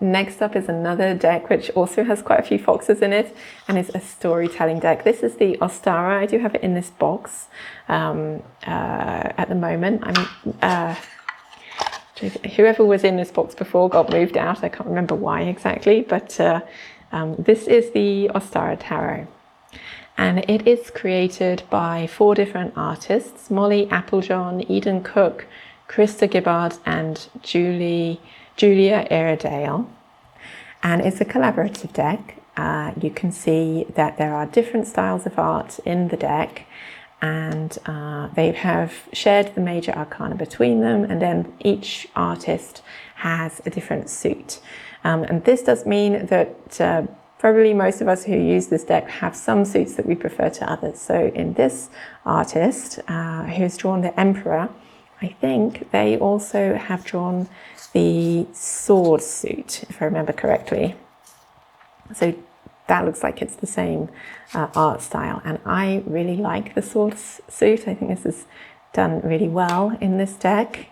Next up is another deck which also has quite a few foxes in it, and it's a storytelling deck. This is the Ostara. I do have it in this box at the moment. Whoever was in this box before got moved out. I can't remember why exactly, but this is the Ostara Tarot. And it is created by 4 different artists: Molly Applejohn, Eden Cook, Krista Gibbard, and Julia Iredale. And it's a collaborative deck. You can see that there are different styles of art in the deck, and they have shared the major arcana between them, and then each artist has a different suit. And this does mean that probably most of us who use this deck have some suits that we prefer to others. So in this artist who's drawn the Emperor, I think they also have drawn the sword suit, if I remember correctly. So that looks like it's the same art style, and I really like the sword suit. I think this is done really well in this deck.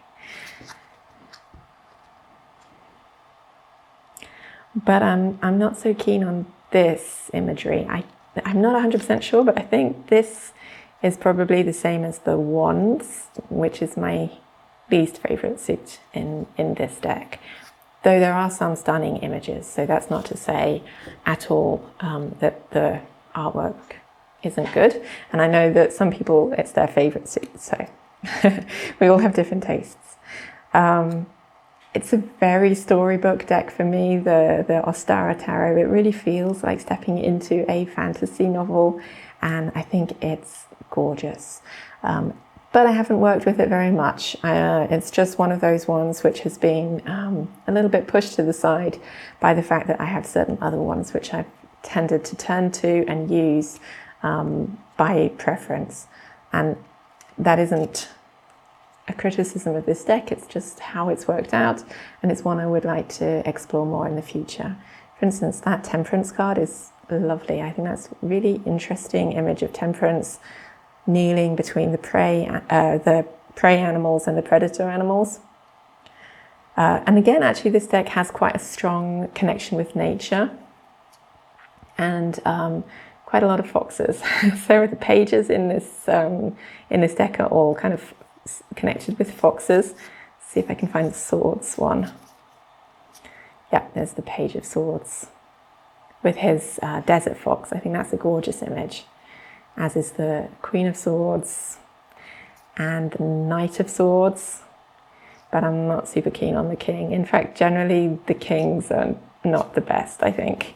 But I'm not so keen on this imagery. I'm not 100% sure, but I think this is probably the same as the Wands, which is my least favourite suit in this deck. Though there are some stunning images, so that's not to say at all that the artwork isn't good. And I know that some people, it's their favourite suit, so we all have different tastes. It's a very storybook deck for me, the Ostara Tarot. It really feels like stepping into a fantasy novel, and I think it's gorgeous. But I haven't worked with it very much. It's just one of those ones which has been a little bit pushed to the side by the fact that I have certain other ones which I've tended to turn to and use by preference. And that isn't a criticism of this deck, it's just how it's worked out, and it's one I would like to explore more in the future. For instance, that Temperance card is lovely. I think that's a really interesting image of temperance, kneeling between the prey animals and the predator animals. And again, actually, this deck has quite a strong connection with nature, and quite a lot of foxes. So the pages in this deck are all kind of connected with foxes. Let's see if I can find the swords one. Yeah, there's the Page of Swords with his desert fox. I think that's a gorgeous image, as is the Queen of Swords and the Knight of Swords, but I'm not super keen on the King. In fact, generally the Kings are not the best, I think.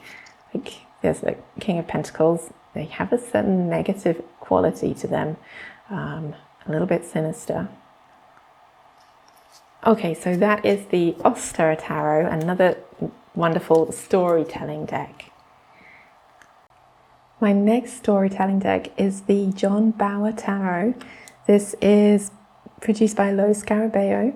Like, there's the King of Pentacles. They have a certain negative quality to them, a little bit sinister. Okay, so that is the Ostara Tarot, another wonderful storytelling deck. My next storytelling deck is the John Bower Tarot. This is produced by Lo Scarabeo,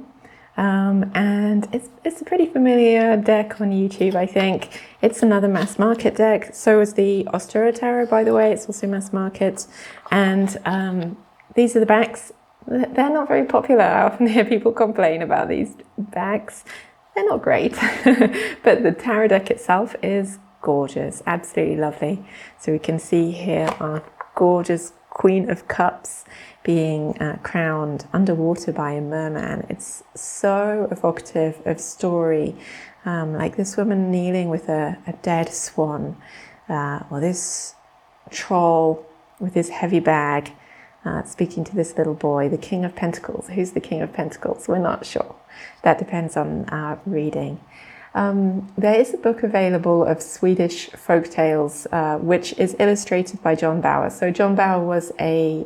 and it's a pretty familiar deck on YouTube, I think. It's another mass market deck. So is the Ostara Tarot, by the way. It's also mass market. And these are the backs. They're not very popular. I often hear people complain about these backs. They're not great, but the tarot deck itself is gorgeous, absolutely lovely. So we can see here our gorgeous Queen of Cups being crowned underwater by a merman. It's so evocative of story, like this woman kneeling with a dead swan, or this troll with his heavy bag speaking to this little boy, the King of Pentacles. Who's the King of Pentacles? We're not sure. That depends on our reading. There is a book available of Swedish folk tales, which is illustrated by John Bower. So John Bower was a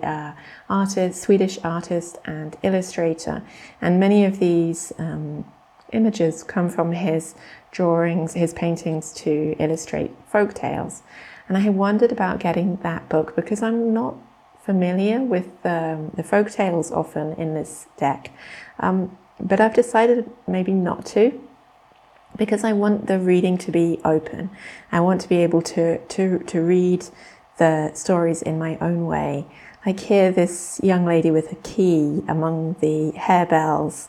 Swedish artist and illustrator, and many of these images come from his drawings, his paintings to illustrate folk tales. And I wondered about getting that book because I'm not familiar with the folk tales often in this deck. But I've decided maybe not to, because I want the reading to be open. I want to be able to read the stories in my own way. Like here, this young lady with a key among the harebells,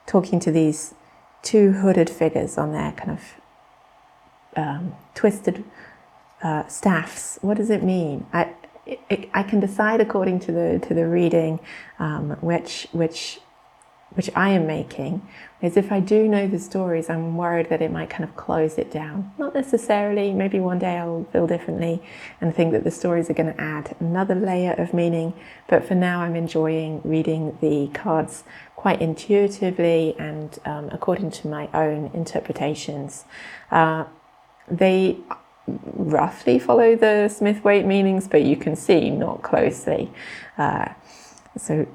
talking to these two hooded figures on their kind of twisted staffs. What does it mean? I can decide according to the reading which I am making. Is if I do know the stories, I'm worried that it might kind of close it down. Not necessarily, maybe one day I'll feel differently and think that the stories are going to add another layer of meaning, but for now I'm enjoying reading the cards quite intuitively and according to my own interpretations. They roughly follow the Smith-Waite meanings, but you can see not closely. So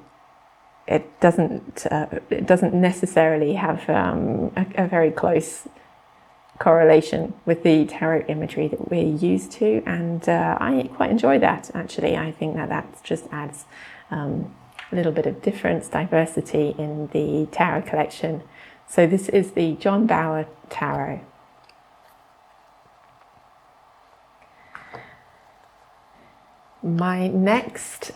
it doesn't necessarily have a very close correlation with the tarot imagery that we're used to, and I quite enjoy that actually. I think that just adds a little bit of difference, diversity in the tarot collection. So this is the John Bower Tarot. My next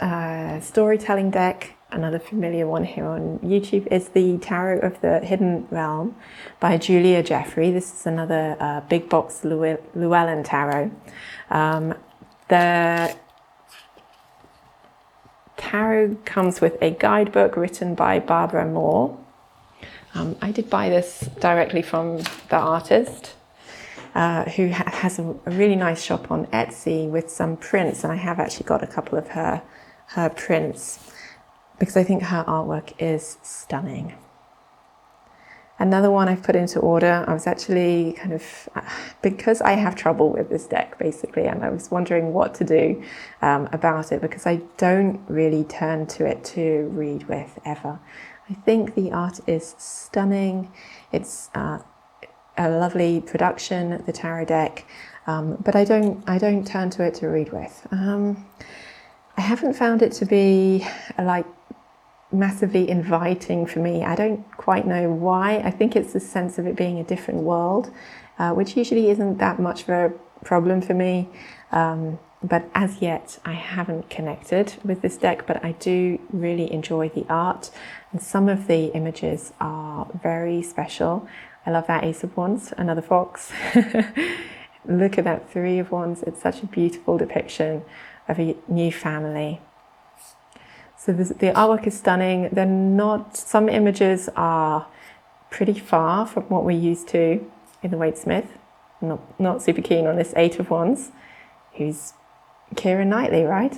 storytelling deck, another familiar one here on YouTube, is the Tarot of the Hidden Realm by Julia Jeffrey. This is another big box Llewellyn tarot. The tarot comes with a guidebook written by Barbara Moore. I did buy this directly from the artist, who has a really nice shop on Etsy with some prints, and I have actually got a couple of her prints because I think her artwork is stunning. Another one I've put into order. I was actually kind of, because I have trouble with this deck basically, and I was wondering what to do about it, because I don't really turn to it to read with ever. I think the art is stunning. It's a lovely production, the tarot deck, but I don't turn to it to read with. I haven't found it to be like massively inviting for me. I don't quite know why. I think it's the sense of it being a different world, which usually isn't that much of a problem for me. But as yet, I haven't connected with this deck, but I do really enjoy the art, and some of the images are very special. I love that Ace of Wands, another fox. Look at that Three of Wands. It's such a beautiful depiction of a new family. So the artwork is stunning. They're not, some images are pretty far from what we're used to in the Waite-Smith. I'm not super keen on this Eight of Wands, who's Keira Knightley, right?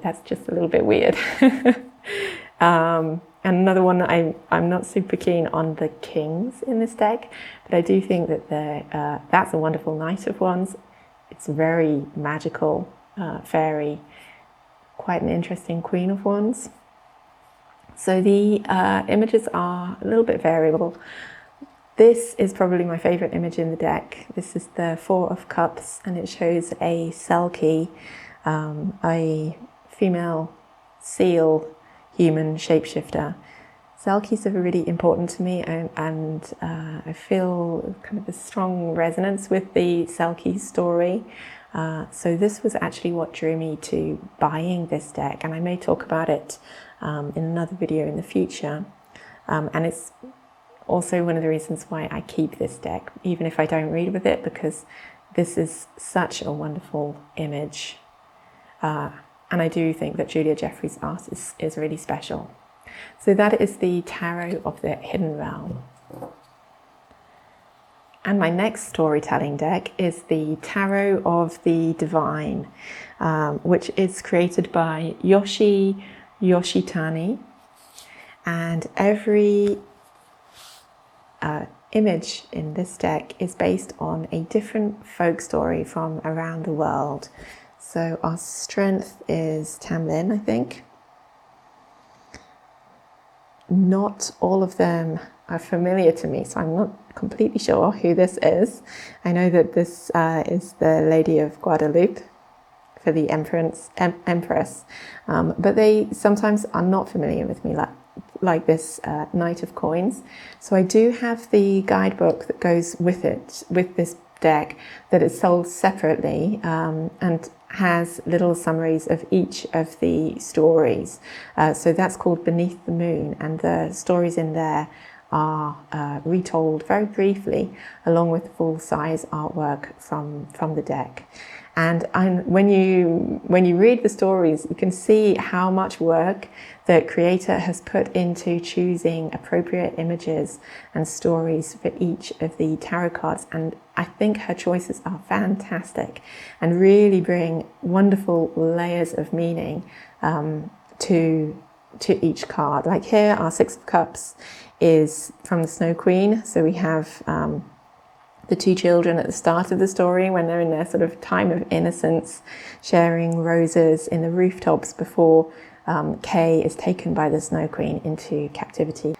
That's just a little bit weird. And another one that I'm not super keen on the kings in this deck, but I do think that that's a wonderful Knight of Wands. It's very magical, fairy, quite an interesting Queen of Wands. So the images are a little bit variable. This is probably my favourite image in the deck. This is the Four of Cups, and it shows a Selkie, a female seal human shapeshifter. Selkies are really important to me, and I feel kind of a strong resonance with the Selkie story. So this was actually what drew me to buying this deck, and I may talk about it in another video in the future. And it's also one of the reasons why I keep this deck, even if I don't read with it, because this is such a wonderful image. And I do think that Julia Jeffrey's art is really special. So that is the Tarot of the Hidden Realm. And my next storytelling deck is the Tarot of the Divine, which is created by Yoshitani. And every image in this deck is based on a different folk story from around the world. So our strength is Tamlin, I think. not all of them are familiar to me, so I'm not completely sure who this is. I know that this is the Lady of Guadalupe for the Empress, but they sometimes are not familiar with me, like this Knight of Coins. So I do have the guidebook that goes with it, with this deck, that is sold separately and has little summaries of each of the stories. So that's called Beneath the Moon, and the stories in there are retold very briefly, along with full-size artwork from the deck. And when you read the stories, you can see how much work the creator has put into choosing appropriate images and stories for each of the tarot cards. And I think her choices are fantastic and really bring wonderful layers of meaning to each card. Like here, our Six of Cups is from the Snow Queen. So we have the two children at the start of the story when they're in their sort of time of innocence, sharing roses in the rooftops before Kay is taken by the Snow Queen into captivity.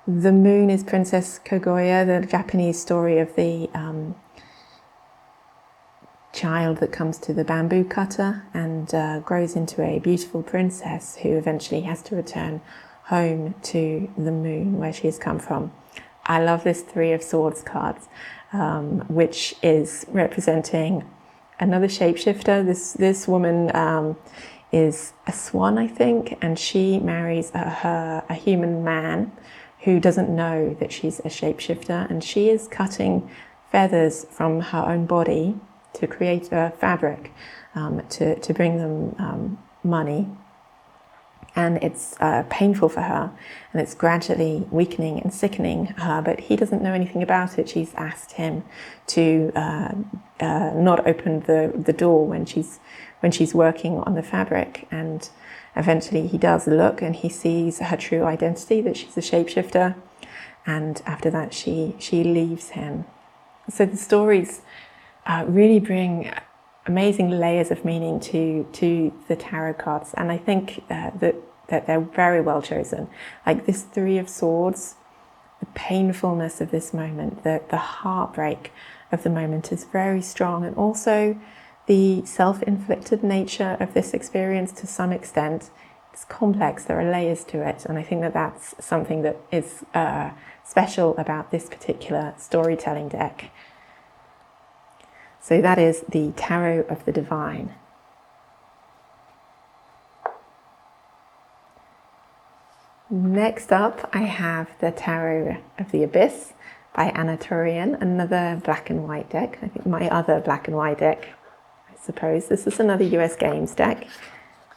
The moon is Princess Kaguya, the Japanese story of the child that comes to the bamboo cutter and grows into a beautiful princess who eventually has to return home to the moon where she has come from. I love this Three of Swords card, which is representing another shapeshifter. This woman is a swan, I think, and she marries a human man who doesn't know that she's a shapeshifter, and she is cutting feathers from her own body to create a fabric to bring them money. And it's painful for her, and it's gradually weakening and sickening her, but he doesn't know anything about it. She's asked him to not open the door when she's working on the fabric, and eventually he does look and he sees her true identity, that she's a shapeshifter, and after that she leaves him. So the stories really bring amazing layers of meaning to the tarot cards, and I think that they're very well chosen. Like this Three of Swords, the painfulness of this moment, the heartbreak of the moment is very strong, and also the self-inflicted nature of this experience to some extent. It's complex, there are layers to it, and I think that that's something that is special about this particular storytelling deck. So that is the Tarot of the Divine. Next up, I have the Tarot of the Abyss by Anatolian, another black and white deck. I think my other black and white deck, I suppose. This is another US Games deck,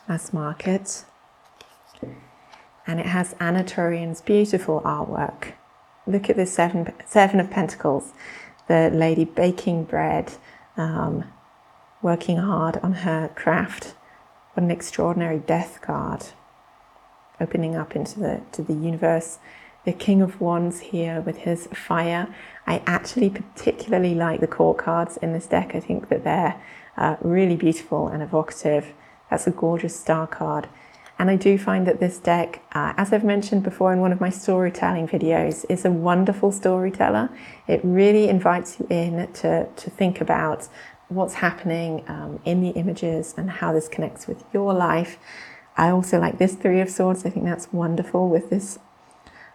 mass market. And it has Anatolian's beautiful artwork. Look at this Seven of Pentacles, the lady baking bread, working hard on her craft. What an extraordinary death card, opening up into the universe. The King of Wands here with his fire. I actually particularly like the court cards in this deck. I think that they're really beautiful and evocative. That's a gorgeous star card. And I do find that this deck, as I've mentioned before in one of my storytelling videos, is a wonderful storyteller. It really invites you in to think about what's happening in the images and how this connects with your life. I also like this Three of Swords. I think that's wonderful, with this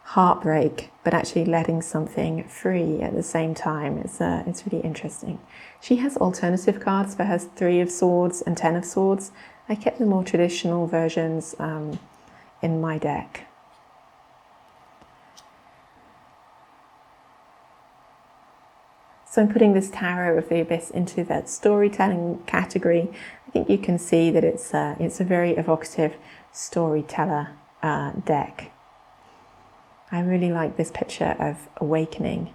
heartbreak, but actually letting something free at the same time. It's really interesting. She has alternative cards for her Three of Swords and Ten of Swords. I kept the more traditional versions in my deck. So I'm putting this Tarot of the Abyss into that storytelling category. I think you can see that it's a very evocative storyteller deck. I really like this picture of awakening,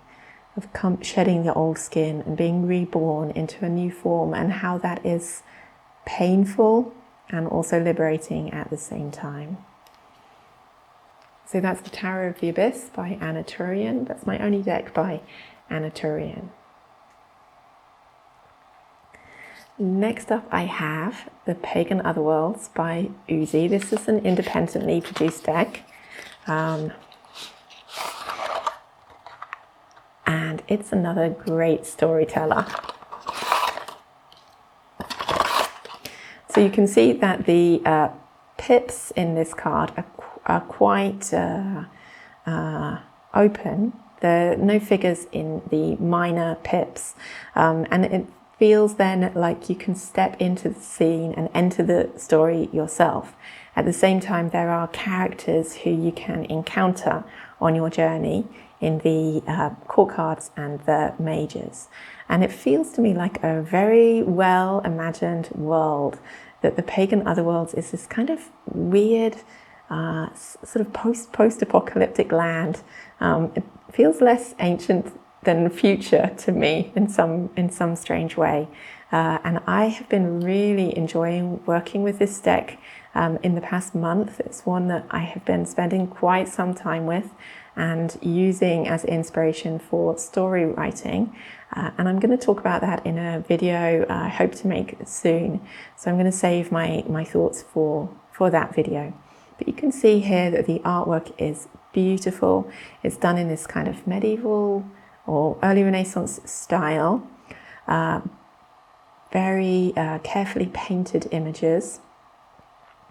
of shedding the old skin and being reborn into a new form, and how that is painful and also liberating at the same time. So that's the Tarot of the Abyss by Anatolian. That's my only deck by Anatolian. Next up, I have the Pagan Otherworlds by Uzi. This is an independently produced deck. And it's another great storyteller. So you can see that the pips in this card are quite open. There are no figures in the minor pips, and it feels then like you can step into the scene and enter the story yourself. At the same time, there are characters who you can encounter on your journey in the court cards and the majors. And it feels to me like a very well imagined world, that the pagan otherworlds is this kind of weird sort of post-apocalyptic land. It feels less ancient than future to me in some strange way. And I have been really enjoying working with this deck in the past month. It's one that I have been spending quite some time with and using as inspiration for story writing. And I'm going to talk about that in a video I hope to make soon. So I'm going to save my thoughts for that video. But you can see here that the artwork is beautiful. It's done in this kind of medieval or early Renaissance style. Very carefully painted images,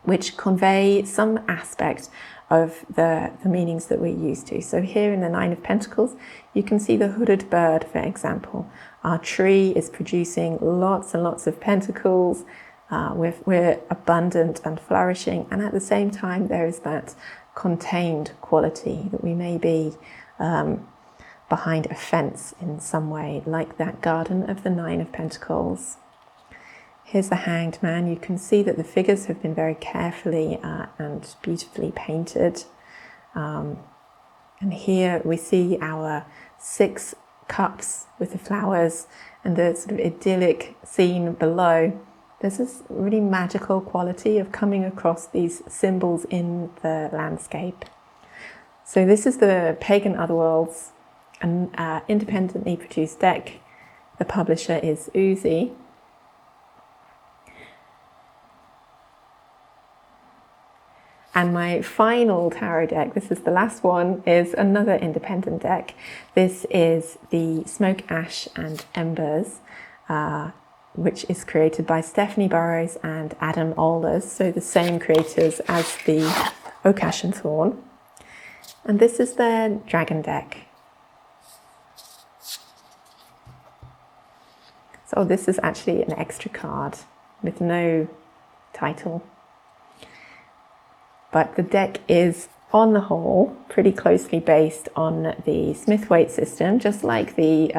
which convey some aspect of the meanings that we're used to. So here in the Nine of Pentacles, you can see the hooded bird, for example. Our tree is producing lots and lots of pentacles. We're abundant and flourishing, and at the same time there is that contained quality, that we may be behind a fence in some way, like that garden of the Nine of Pentacles. Here's the Hanged Man. You can see that the figures have been very carefully and beautifully painted. And here we see our 6 cups with the flowers and the sort of idyllic scene below. There's this really magical quality of coming across these symbols in the landscape. So this is the Pagan Otherworlds, an independently produced deck. The publisher is Uzi. And my final tarot deck, this is the last one, is another independent deck. This is the Smoke, Ash and Embers, which is created by Stephanie Burrows and Adam Alders, so the same creators as the Oak, Ash and Thorn. And this is their dragon deck. So this is actually an extra card with no title. But the deck is, on the whole, pretty closely based on the Smith-Waite system, just like the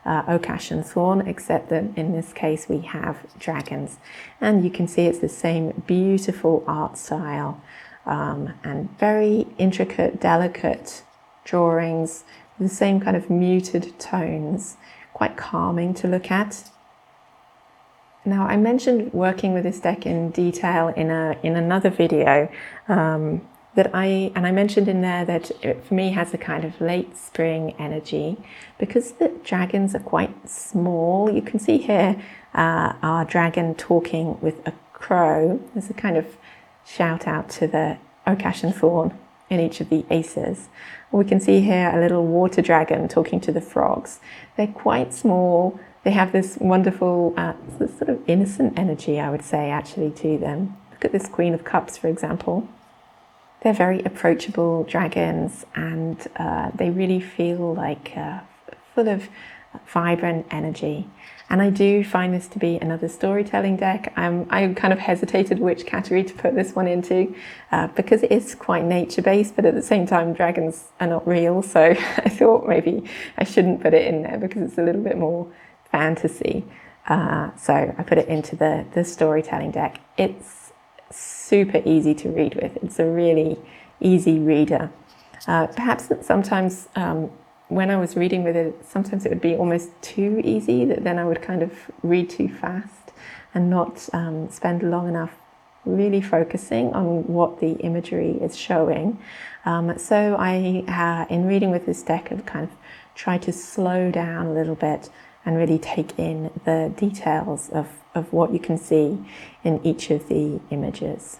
Oak, Ash and Thorn, except that in this case we have dragons. And you can see it's the same beautiful art style and very intricate, delicate drawings with the same kind of muted tones, quite calming to look at. Now, I mentioned working with this deck in detail in another video that I mentioned in there that it, for me, has a kind of late spring energy because the dragons are quite small. You can see here our dragon talking with a crow. There's a kind of shout out to the Oak, Ash and Thorn in each of the aces. We can see here a little water dragon talking to the frogs. They're quite small. They have this wonderful sort of innocent energy, I would say, actually, to them. Look at this Queen of Cups, for example. They're very approachable dragons, and they really feel like full of vibrant energy. And I do find this to be another storytelling deck. I kind of hesitated which category to put this one into because it is quite nature-based, but at the same time, dragons are not real. So I thought maybe I shouldn't put it in there because it's a little bit more fantasy. So I put it into the storytelling deck. It's super easy to read with. It's a really easy reader. Perhaps sometimes when I was reading with it, sometimes it would be almost too easy, that then I would kind of read too fast and not spend long enough really focusing on what the imagery is showing. So I, in reading with this deck, have kind of tried to slow down a little bit and really take in the details of what you can see in each of the images.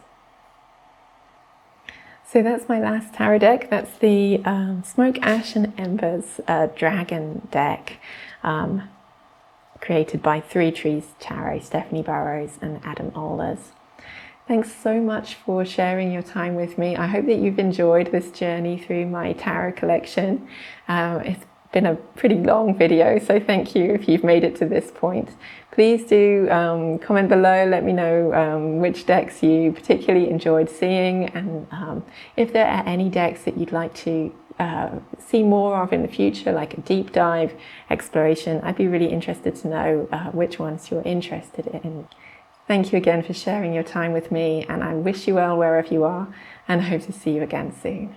So that's my last tarot deck. That's the Smoke, Ash and Embers Dragon deck, created by Three Trees Tarot, Stephanie Burrows and Adam Ohlers. Thanks so much for sharing your time with me. I hope that you've enjoyed this journey through my tarot collection. It's been a pretty long video, so thank you if you've made it to this point. Please do comment below, let me know which decks you particularly enjoyed seeing, and if there are any decks that you'd like to see more of in the future, like a deep dive exploration. I'd be really interested to know which ones you're interested in. Thank you again for sharing your time with me, and I wish you well wherever you are, and I hope to see you again soon.